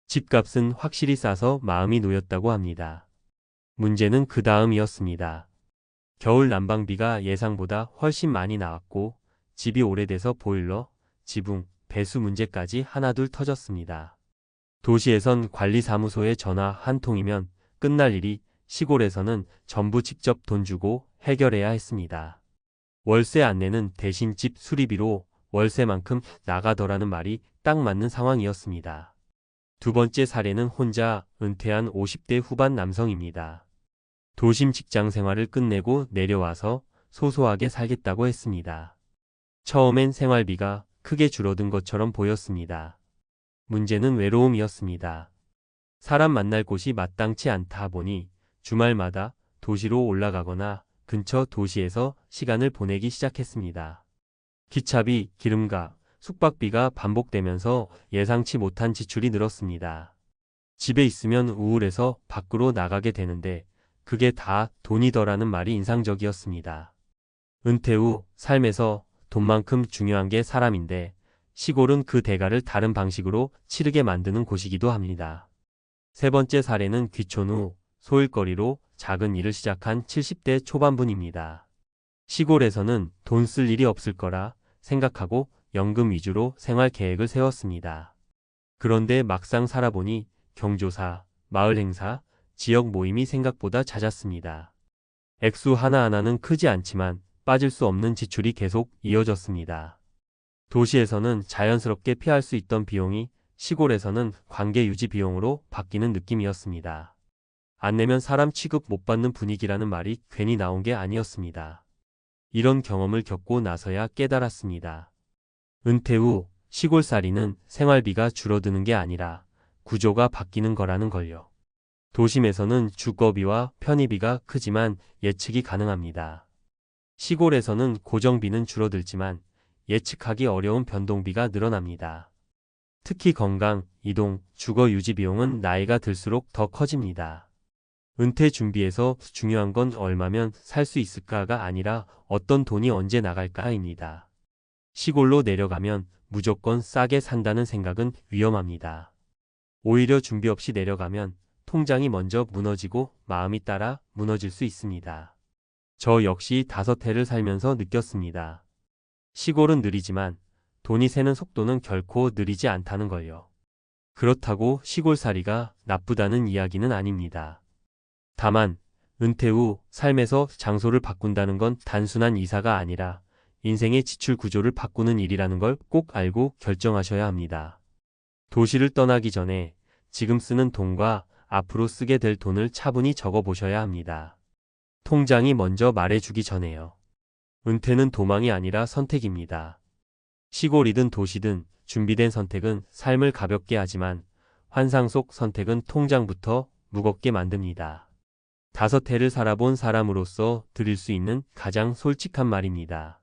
집값은 확실히 싸서 마음이 놓였다고 합니다. 문제는 그 다음이었습니다. 겨울 난방비가 예상보다 훨씬 많이 나왔고 집이 오래돼서 보일러, 지붕, 배수 문제까지 하나둘 터졌습니다. 도시에선 관리사무소에 전화 한 통이면 끝날 일이 시골에서는 전부 직접 돈 주고 해결해야 했습니다. 월세 안 내는 대신 집 수리비로 월세만큼 나가더라는 말이 딱 맞는 상황이었습니다. 두 번째 사례는 혼자 은퇴한 50대 후반 남성입니다. 도심 직장 생활을 끝내고 내려와서 소소하게 살겠다고 했습니다. 처음엔 생활비가 크게 줄어든 것처럼 보였습니다. 문제는 외로움이었습니다. 사람 만날 곳이 마땅치 않다 보니 주말마다 도시로 올라가거나 근처 도시에서 시간을 보내기 시작했습니다. 기차비, 기름값, 숙박비가 반복되면서 예상치 못한 지출이 늘었습니다. 집에 있으면 우울해서 밖으로 나가게 되는데 그게 다 돈이더라는 말이 인상적이었습니다. 은퇴 후 삶에서 돈만큼 중요한 게 사람인데 시골은 그 대가를 다른 방식으로 치르게 만드는 곳이기도 합니다. 세 번째 사례는 귀촌 후 소일거리로 작은 일을 시작한 70대 초반분입니다. 시골에서는 돈 쓸 일이 없을 거라 생각하고 연금 위주로 생활 계획을 세웠습니다. 그런데 막상 살아보니 경조사, 마을 행사, 지역 모임이 생각보다 잦았습니다. 액수 하나하나는 크지 않지만 빠질 수 없는 지출이 계속 이어졌습니다. 도시에서는 자연스럽게 피할 수 있던 비용이 시골에서는 관계 유지 비용으로 바뀌는 느낌이었습니다. 안 내면 사람 취급 못 받는 분위기라는 말이 괜히 나온 게 아니었습니다. 이런 경험을 겪고 나서야 깨달았습니다. 은퇴 후 시골살이는 생활비가 줄어드는 게 아니라 구조가 바뀌는 거라는 걸요. 도심에서는 주거비와 편의비가 크지만 예측이 가능합니다. 시골에서는 고정비는 줄어들지만 예측하기 어려운 변동비가 늘어납니다. 특히 건강, 이동, 주거 유지 비용은 나이가 들수록 더 커집니다. 은퇴 준비에서 중요한 건 얼마면 살 수 있을까가 아니라 어떤 돈이 언제 나갈까입니다. 시골로 내려가면 무조건 싸게 산다는 생각은 위험합니다. 오히려 준비 없이 내려가면 통장이 먼저 무너지고 마음이 따라 무너질 수 있습니다. 저 역시 5해를 살면서 느꼈습니다. 시골은 느리지만 돈이 새는 속도는 결코 느리지 않다는 걸요. 그렇다고 시골살이가 나쁘다는 이야기는 아닙니다. 다만 은퇴 후 삶에서 장소를 바꾼다는 건 단순한 이사가 아니라 인생의 지출 구조를 바꾸는 일이라는 걸 꼭 알고 결정하셔야 합니다. 도시를 떠나기 전에 지금 쓰는 돈과 앞으로 쓰게 될 돈을 차분히 적어 보셔야 합니다. 통장이 먼저 말해주기 전에요. 은퇴는 도망이 아니라 선택입니다. 시골이든 도시든 준비된 선택은 삶을 가볍게 하지만 환상 속 선택은 통장부터 무겁게 만듭니다. 5해를 살아본 사람으로서 드릴 수 있는 가장 솔직한 말입니다.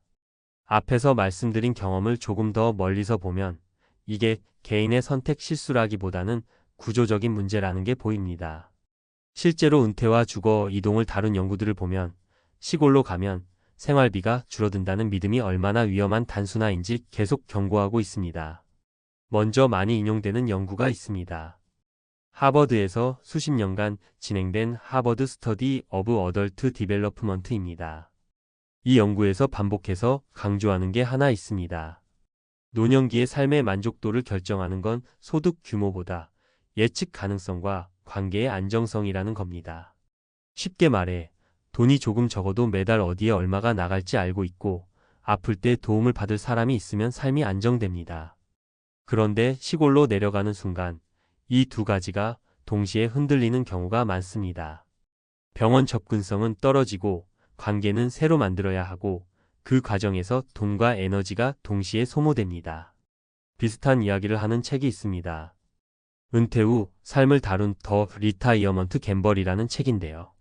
앞에서 말씀드린 경험을 조금 더 멀리서 보면 이게 개인의 선택 실수라기보다는 구조적인 문제라는 게 보입니다. 실제로 은퇴와 주거 이동을 다룬 연구들을 보면 시골로 가면 생활비가 줄어든다는 믿음이 얼마나 위험한 단순화인지 계속 경고하고 있습니다. 먼저 많이 인용되는 연구가 있습니다. 하버드에서 수십 년간 진행된 하버드 스터디 오브 어덜트 디벨로프먼트입니다. 이 연구에서 반복해서 강조하는 게 하나 있습니다. 노년기의 삶의 만족도를 결정하는 건 소득 규모보다 예측 가능성과 관계의 안정성이라는 겁니다. 쉽게 말해 돈이 조금 적어도 매달 어디에 얼마가 나갈지 알고 있고 아플 때 도움을 받을 사람이 있으면 삶이 안정됩니다. 그런데 시골로 내려가는 순간 이 두 가지가 동시에 흔들리는 경우가 많습니다. 병원 접근성은 떨어지고 관계는 새로 만들어야 하고 그 과정에서 돈과 에너지가 동시에 소모됩니다. 비슷한 이야기를 하는 책이 있습니다. 은퇴 후 삶을 다룬 더 리타이어먼트 갬벌이라는 책인데요.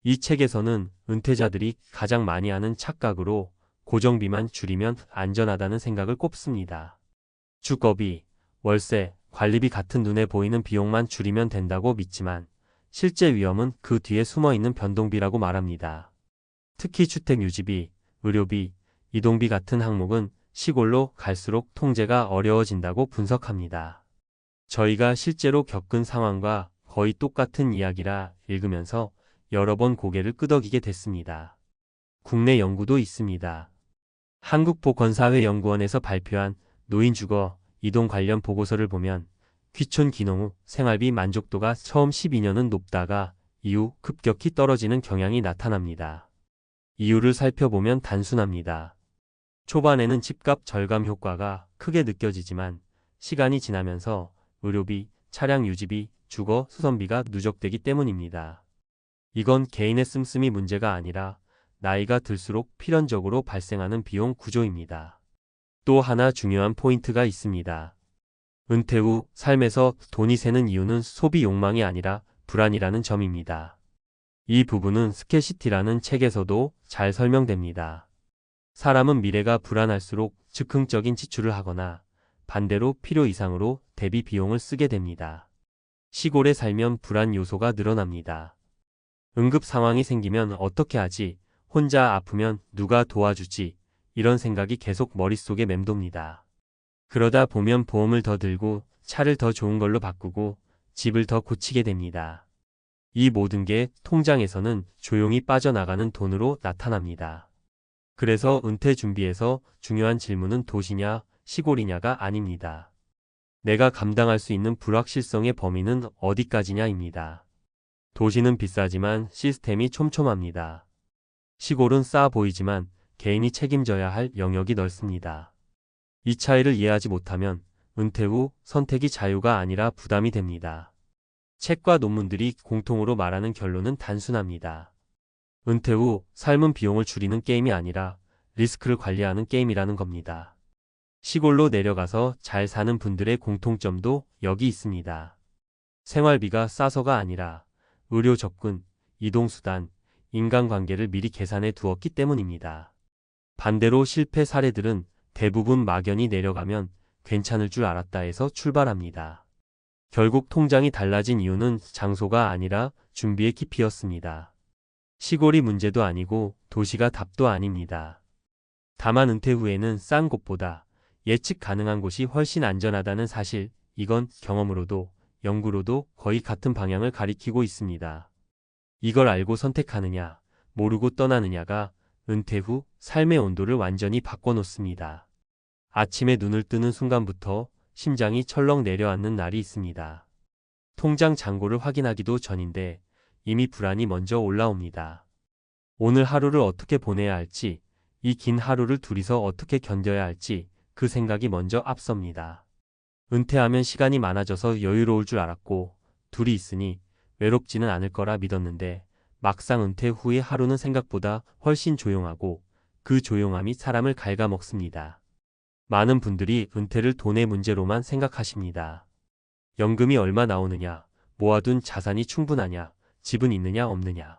이 책에서는 은퇴자들이 가장 많이 하는 착각으로 고정비만 줄이면 안전하다는 생각을 꼽습니다. 주거비, 월세, 관리비 같은 눈에 보이는 비용만 줄이면 된다고 믿지만 실제 위험은 그 뒤에 숨어있는 변동비라고 말합니다. 특히 주택 유지비, 의료비, 이동비 같은 항목은 시골로 갈수록 통제가 어려워진다고 분석합니다. 저희가 실제로 겪은 상황과 거의 똑같은 이야기라 읽으면서 여러 번 고개를 끄덕이게 됐습니다. 국내 연구도 있습니다. 한국보건사회연구원에서 발표한 노인주거, 이동 관련 보고서를 보면 귀촌 귀농 후 생활비 만족도가 처음 12년은 높다가 이후 급격히 떨어지는 경향이 나타납니다. 이유를 살펴보면 단순합니다. 초반에는 집값 절감 효과가 크게 느껴지지만 시간이 지나면서 의료비, 차량 유지비, 주거, 수선비가 누적되기 때문입니다. 이건 개인의 씀씀이 문제가 아니라 나이가 들수록 필연적으로 발생하는 비용 구조입니다. 또 하나 중요한 포인트가 있습니다. 은퇴 후 삶에서 돈이 새는 이유는 소비 욕망이 아니라 불안이라는 점입니다. 이 부분은 스캐시티라는 책에서도 잘 설명됩니다. 사람은 미래가 불안할수록 즉흥적인 지출을 하거나 반대로 필요 이상으로 대비 비용을 쓰게 됩니다. 시골에 살면 불안 요소가 늘어납니다. 응급 상황이 생기면 어떻게 하지? 혼자 아프면 누가 도와주지? 이런 생각이 계속 머릿속에 맴돕니다. 그러다 보면 보험을 더 들고 차를 더 좋은 걸로 바꾸고 집을 더 고치게 됩니다. 이 모든 게 통장에서는 조용히 빠져나가는 돈으로 나타납니다. 그래서 은퇴 준비에서 중요한 질문은 도시냐, 시골이냐가 아닙니다. 내가 감당할 수 있는 불확실성의 범위는 어디까지냐입니다. 도시는 비싸지만 시스템이 촘촘합니다. 시골은 싸 보이지만 개인이 책임져야 할 영역이 넓습니다. 이 차이를 이해하지 못하면 은퇴 후 선택이 자유가 아니라 부담이 됩니다. 책과 논문들이 공통으로 말하는 결론은 단순합니다. 은퇴 후 삶은 비용을 줄이는 게임이 아니라 리스크를 관리하는 게임이라는 겁니다. 시골로 내려가서 잘 사는 분들의 공통점도 여기 있습니다. 생활비가 싸서가 아니라 의료 접근, 이동수단, 인간관계를 미리 계산해 두었기 때문입니다. 반대로 실패 사례들은 대부분 막연히 내려가면 괜찮을 줄 알았다 해서 출발합니다. 결국 통장이 달라진 이유는 장소가 아니라 준비의 깊이였습니다. 시골이 문제도 아니고 도시가 답도 아닙니다. 다만 은퇴 후에는 싼 곳보다 예측 가능한 곳이 훨씬 안전하다는 사실, 이건 경험으로도 연구로도 거의 같은 방향을 가리키고 있습니다. 이걸 알고 선택하느냐, 모르고 떠나느냐가 은퇴 후 삶의 온도를 완전히 바꿔놓습니다. 아침에 눈을 뜨는 순간부터 심장이 철렁 내려앉는 날이 있습니다. 통장 잔고를 확인하기도 전인데 이미 불안이 먼저 올라옵니다. 오늘 하루를 어떻게 보내야 할지, 이 긴 하루를 둘이서 어떻게 견뎌야 할지 그 생각이 먼저 앞섭니다. 은퇴하면 시간이 많아져서 여유로울 줄 알았고 둘이 있으니 외롭지는 않을 거라 믿었는데 막상 은퇴 후의 하루는 생각보다 훨씬 조용하고 그 조용함이 사람을 갉아먹습니다. 많은 분들이 은퇴를 돈의 문제로만 생각하십니다. 연금이 얼마 나오느냐, 모아둔 자산이 충분하냐, 집은 있느냐 없느냐.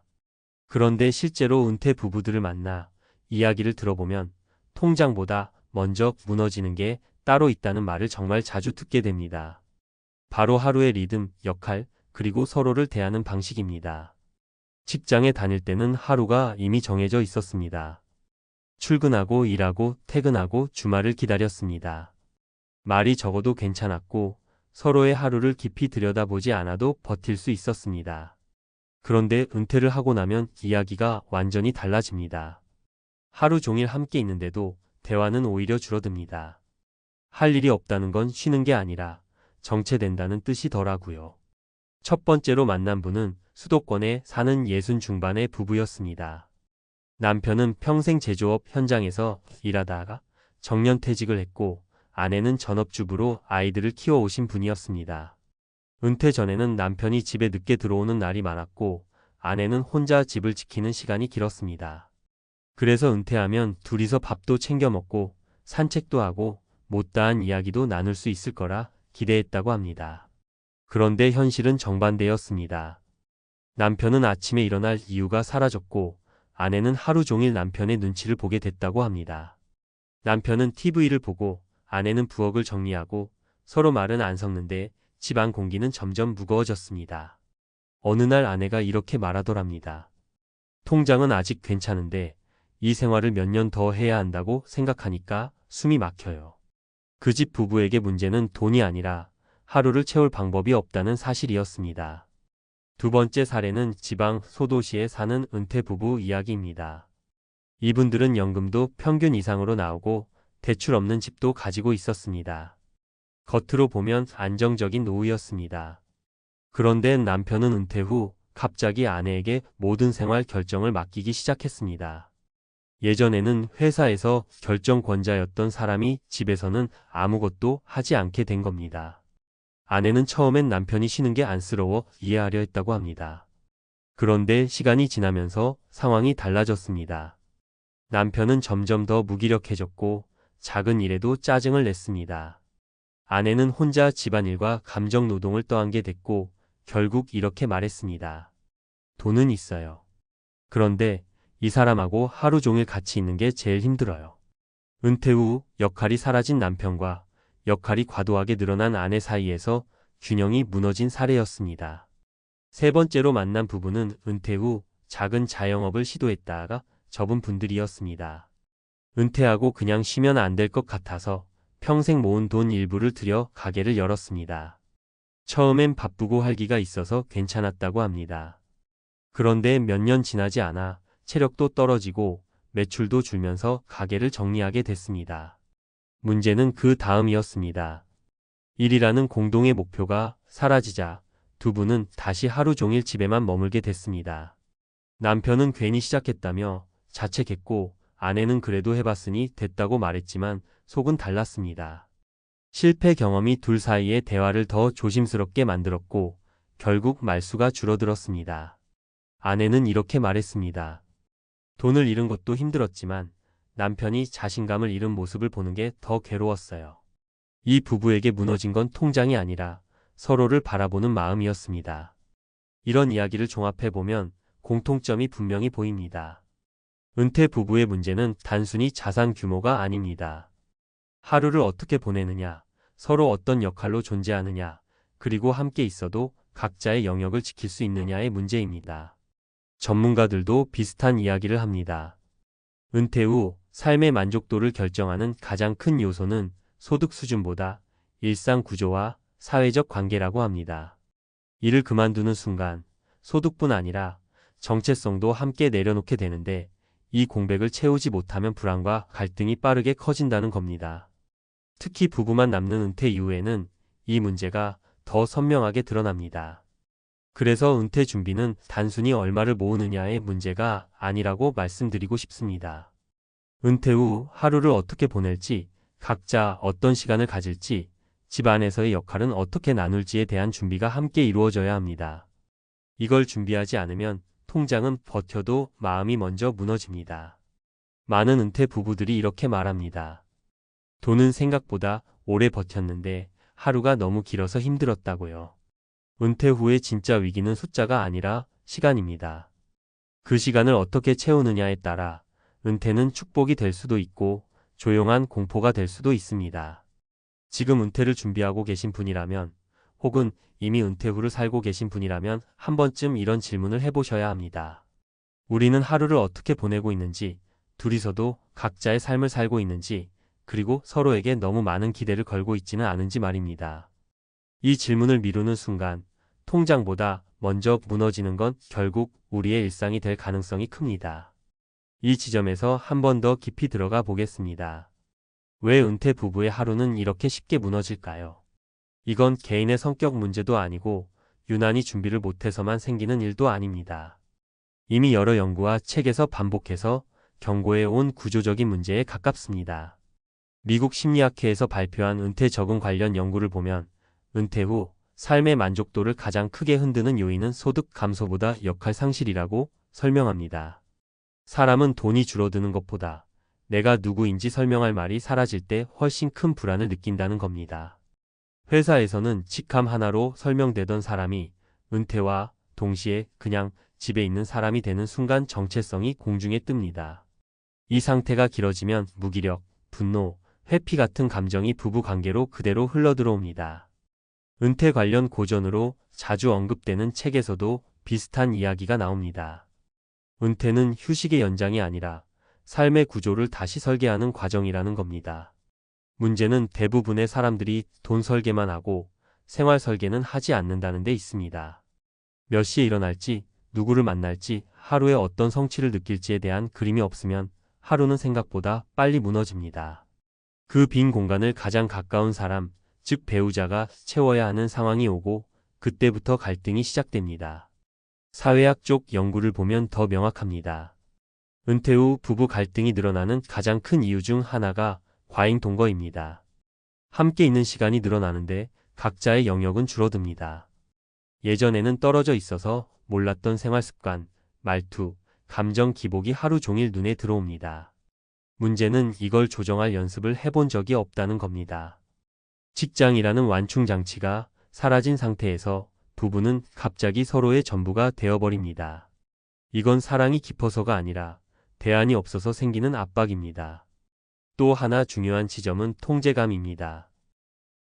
그런데 실제로 은퇴 부부들을 만나 이야기를 들어보면 통장보다 먼저 무너지는 게 따로 있다는 말을 정말 자주 듣게 됩니다. 바로 하루의 리듬, 역할, 그리고 서로를 대하는 방식입니다. 직장에 다닐 때는 하루가 이미 정해져 있었습니다. 출근하고 일하고 퇴근하고 주말을 기다렸습니다. 말이 적어도 괜찮았고 서로의 하루를 깊이 들여다보지 않아도 버틸 수 있었습니다. 그런데 은퇴를 하고 나면 이야기가 완전히 달라집니다. 하루 종일 함께 있는데도 대화는 오히려 줄어듭니다. 할 일이 없다는 건 쉬는 게 아니라 정체된다는 뜻이더라고요. 첫 번째로 만난 분은 수도권에 사는 60 중반의 부부였습니다. 남편은 평생 제조업 현장에서 일하다가 정년퇴직을 했고 아내는 전업주부로 아이들을 키워오신 분이었습니다. 은퇴 전에는 남편이 집에 늦게 들어오는 날이 많았고 아내는 혼자 집을 지키는 시간이 길었습니다. 그래서 은퇴하면 둘이서 밥도 챙겨 먹고 산책도 하고 못다한 이야기도 나눌 수 있을 거라 기대했다고 합니다. 그런데 현실은 정반대였습니다. 남편은 아침에 일어날 이유가 사라졌고 아내는 하루 종일 남편의 눈치를 보게 됐다고 합니다. 남편은 TV를 보고 아내는 부엌을 정리하고 서로 말은 안 섞는데 집안 공기는 점점 무거워졌습니다. 어느 날 아내가 이렇게 말하더랍니다. 통장은 아직 괜찮은데 이 생활을 몇 년 더 해야 한다고 생각하니까 숨이 막혀요. 그 집 부부에게 문제는 돈이 아니라 하루를 채울 방법이 없다는 사실이었습니다. 두 번째 사례는 지방 소도시에 사는 은퇴 부부 이야기입니다. 이분들은 연금도 평균 이상으로 나오고 대출 없는 집도 가지고 있었습니다. 겉으로 보면 안정적인 노후였습니다. 그런데 남편은 은퇴 후 갑자기 아내에게 모든 생활 결정을 맡기기 시작했습니다. 예전에는 회사에서 결정권자였던 사람이 집에서는 아무것도 하지 않게 된 겁니다. 아내는 처음엔 남편이 쉬는 게 안쓰러워 이해하려 했다고 합니다. 그런데 시간이 지나면서 상황이 달라졌습니다. 남편은 점점 더 무기력해졌고 작은 일에도 짜증을 냈습니다. 아내는 혼자 집안일과 감정 노동을 떠안게 됐고 결국 이렇게 말했습니다. 돈은 있어요. 그런데 이 사람하고 하루 종일 같이 있는 게 제일 힘들어요. 은퇴 후 역할이 사라진 남편과 역할이 과도하게 늘어난 아내 사이에서 균형이 무너진 사례였습니다. 세 번째로 만난 부부는 은퇴 후 작은 자영업을 시도했다가 접은 분들이었습니다. 은퇴하고 그냥 쉬면 안 될 것 같아서 평생 모은 돈 일부를 들여 가게를 열었습니다. 처음엔 바쁘고 활기가 있어서 괜찮았다고 합니다. 그런데 몇 년 지나지 않아 체력도 떨어지고 매출도 줄면서 가게를 정리하게 됐습니다. 문제는 그 다음이었습니다. 일이라는 공동의 목표가 사라지자 두 분은 다시 하루 종일 집에만 머물게 됐습니다. 남편은 괜히 시작했다며 자책했고 아내는 그래도 해봤으니 됐다고 말했지만 속은 달랐습니다. 실패 경험이 둘 사이의 대화를 더 조심스럽게 만들었고 결국 말수가 줄어들었습니다. 아내는 이렇게 말했습니다. 돈을 잃은 것도 힘들었지만 남편이 자신감을 잃은 모습을 보는 게 더 괴로웠어요. 이 부부에게 무너진 건 통장이 아니라 서로를 바라보는 마음이었습니다. 이런 이야기를 종합해보면 공통점이 분명히 보입니다. 은퇴 부부의 문제는 단순히 자산 규모가 아닙니다. 하루를 어떻게 보내느냐, 서로 어떤 역할로 존재하느냐, 그리고 함께 있어도 각자의 영역을 지킬 수 있느냐의 문제입니다. 전문가들도 비슷한 이야기를 합니다. 은퇴 후 삶의 만족도를 결정하는 가장 큰 요소는 소득 수준보다 일상 구조와 사회적 관계라고 합니다. 일을 그만두는 순간 소득뿐 아니라 정체성도 함께 내려놓게 되는데 이 공백을 채우지 못하면 불안과 갈등이 빠르게 커진다는 겁니다. 특히 부부만 남는 은퇴 이후에는 이 문제가 더 선명하게 드러납니다. 그래서 은퇴 준비는 단순히 얼마를 모으느냐의 문제가 아니라고 말씀드리고 싶습니다. 은퇴 후 하루를 어떻게 보낼지, 각자 어떤 시간을 가질지, 집안에서의 역할은 어떻게 나눌지에 대한 준비가 함께 이루어져야 합니다. 이걸 준비하지 않으면 통장은 버텨도 마음이 먼저 무너집니다. 많은 은퇴 부부들이 이렇게 말합니다. 돈은 생각보다 오래 버텼는데 하루가 너무 길어서 힘들었다고요. 은퇴 후의 진짜 위기는 숫자가 아니라 시간입니다. 그 시간을 어떻게 채우느냐에 따라 은퇴는 축복이 될 수도 있고 조용한 공포가 될 수도 있습니다. 지금 은퇴를 준비하고 계신 분이라면, 혹은 이미 은퇴 후를 살고 계신 분이라면 한 번쯤 이런 질문을 해보셔야 합니다. 우리는 하루를 어떻게 보내고 있는지, 둘이서도 각자의 삶을 살고 있는지, 그리고 서로에게 너무 많은 기대를 걸고 있지는 않은지 말입니다. 이 질문을 미루는 순간 통장보다 먼저 무너지는 건 결국 우리의 일상이 될 가능성이 큽니다. 이 지점에서 한 번 더 깊이 들어가 보겠습니다. 왜 은퇴 부부의 하루는 이렇게 쉽게 무너질까요? 이건 개인의 성격 문제도 아니고 유난히 준비를 못해서만 생기는 일도 아닙니다. 이미 여러 연구와 책에서 반복해서 경고해 온 구조적인 문제에 가깝습니다. 미국 심리학회에서 발표한 은퇴 적응 관련 연구를 보면 은퇴 후 삶의 만족도를 가장 크게 흔드는 요인은 소득 감소보다 역할 상실이라고 설명합니다. 사람은 돈이 줄어드는 것보다 내가 누구인지 설명할 말이 사라질 때 훨씬 큰 불안을 느낀다는 겁니다. 회사에서는 직함 하나로 설명되던 사람이 은퇴와 동시에 그냥 집에 있는 사람이 되는 순간 정체성이 공중에 뜹니다. 이 상태가 길어지면 무기력, 분노, 회피 같은 감정이 부부 관계로 그대로 흘러들어옵니다. 은퇴 관련 고전으로 자주 언급되는 책에서도 비슷한 이야기가 나옵니다. 은퇴는 휴식의 연장이 아니라 삶의 구조를 다시 설계하는 과정이라는 겁니다. 문제는 대부분의 사람들이 돈 설계만 하고 생활 설계는 하지 않는다는 데 있습니다. 몇 시에 일어날지, 누구를 만날지, 하루에 어떤 성취를 느낄지에 대한 그림이 없으면 하루는 생각보다 빨리 무너집니다. 그 빈 공간을 가장 가까운 사람, 즉 배우자가 채워야 하는 상황이 오고 그때부터 갈등이 시작됩니다. 사회학 쪽 연구를 보면 더 명확합니다. 은퇴 후 부부 갈등이 늘어나는 가장 큰 이유 중 하나가 과잉 동거입니다. 함께 있는 시간이 늘어나는데 각자의 영역은 줄어듭니다. 예전에는 떨어져 있어서 몰랐던 생활 습관, 말투, 감정 기복이 하루 종일 눈에 들어옵니다. 문제는 이걸 조정할 연습을 해본 적이 없다는 겁니다. 직장이라는 완충 장치가 사라진 상태에서 부부는 갑자기 서로의 전부가 되어버립니다. 이건 사랑이 깊어서가 아니라 대안이 없어서 생기는 압박입니다. 또 하나 중요한 지점은 통제감입니다.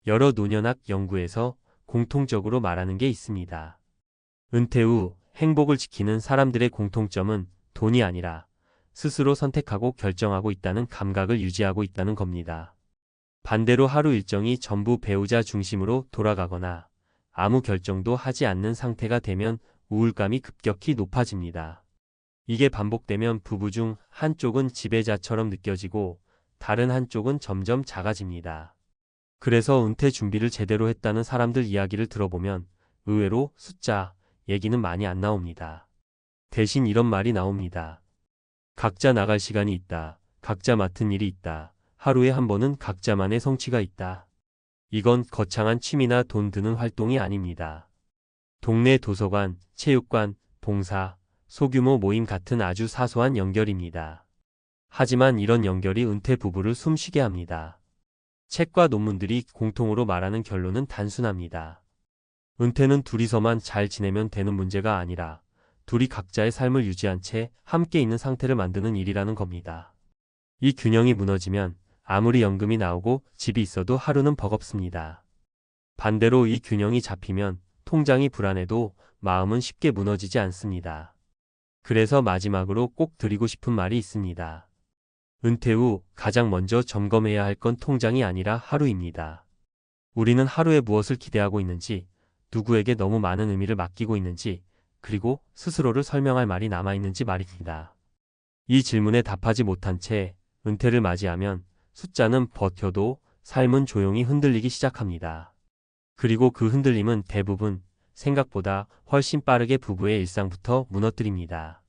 여러 노년학 연구에서 공통적으로 말하는 게 있습니다. 은퇴 후 행복을 지키는 사람들의 공통점은 돈이 아니라 스스로 선택하고 결정하고 있다는 감각을 유지하고 있다는 겁니다. 반대로 하루 일정이 전부 배우자 중심으로 돌아가거나 아무 결정도 하지 않는 상태가 되면 우울감이 급격히 높아집니다. 이게 반복되면 부부 중 한쪽은 지배자처럼 느껴지고 다른 한쪽은 점점 작아집니다. 그래서 은퇴 준비를 제대로 했다는 사람들 이야기를 들어보면 의외로 숫자 얘기는 많이 안 나옵니다. 대신 이런 말이 나옵니다. 각자 나갈 시간이 있다. 각자 맡은 일이 있다. 하루에 한 번은 각자만의 성취가 있다. 이건 거창한 취미나 돈 드는 활동이 아닙니다. 동네 도서관, 체육관, 봉사, 소규모 모임 같은 아주 사소한 연결입니다. 하지만 이런 연결이 은퇴 부부를 숨쉬게 합니다. 책과 논문들이 공통으로 말하는 결론은 단순합니다. 은퇴는 둘이서만 잘 지내면 되는 문제가 아니라 둘이 각자의 삶을 유지한 채 함께 있는 상태를 만드는 일이라는 겁니다. 이 균형이 무너지면 아무리 연금이 나오고 집이 있어도 하루는 버겁습니다. 반대로 이 균형이 잡히면 통장이 불안해도 마음은 쉽게 무너지지 않습니다. 그래서 마지막으로 꼭 드리고 싶은 말이 있습니다. 은퇴 후 가장 먼저 점검해야 할 건 통장이 아니라 하루입니다. 우리는 하루에 무엇을 기대하고 있는지, 누구에게 너무 많은 의미를 맡기고 있는지, 그리고 스스로를 설명할 말이 남아있는지 말입니다. 이 질문에 답하지 못한 채 은퇴를 맞이하면 숫자는 버텨도 삶은 조용히 흔들리기 시작합니다. 그리고 그 흔들림은 대부분 생각보다 훨씬 빠르게 부부의 일상부터 무너뜨립니다.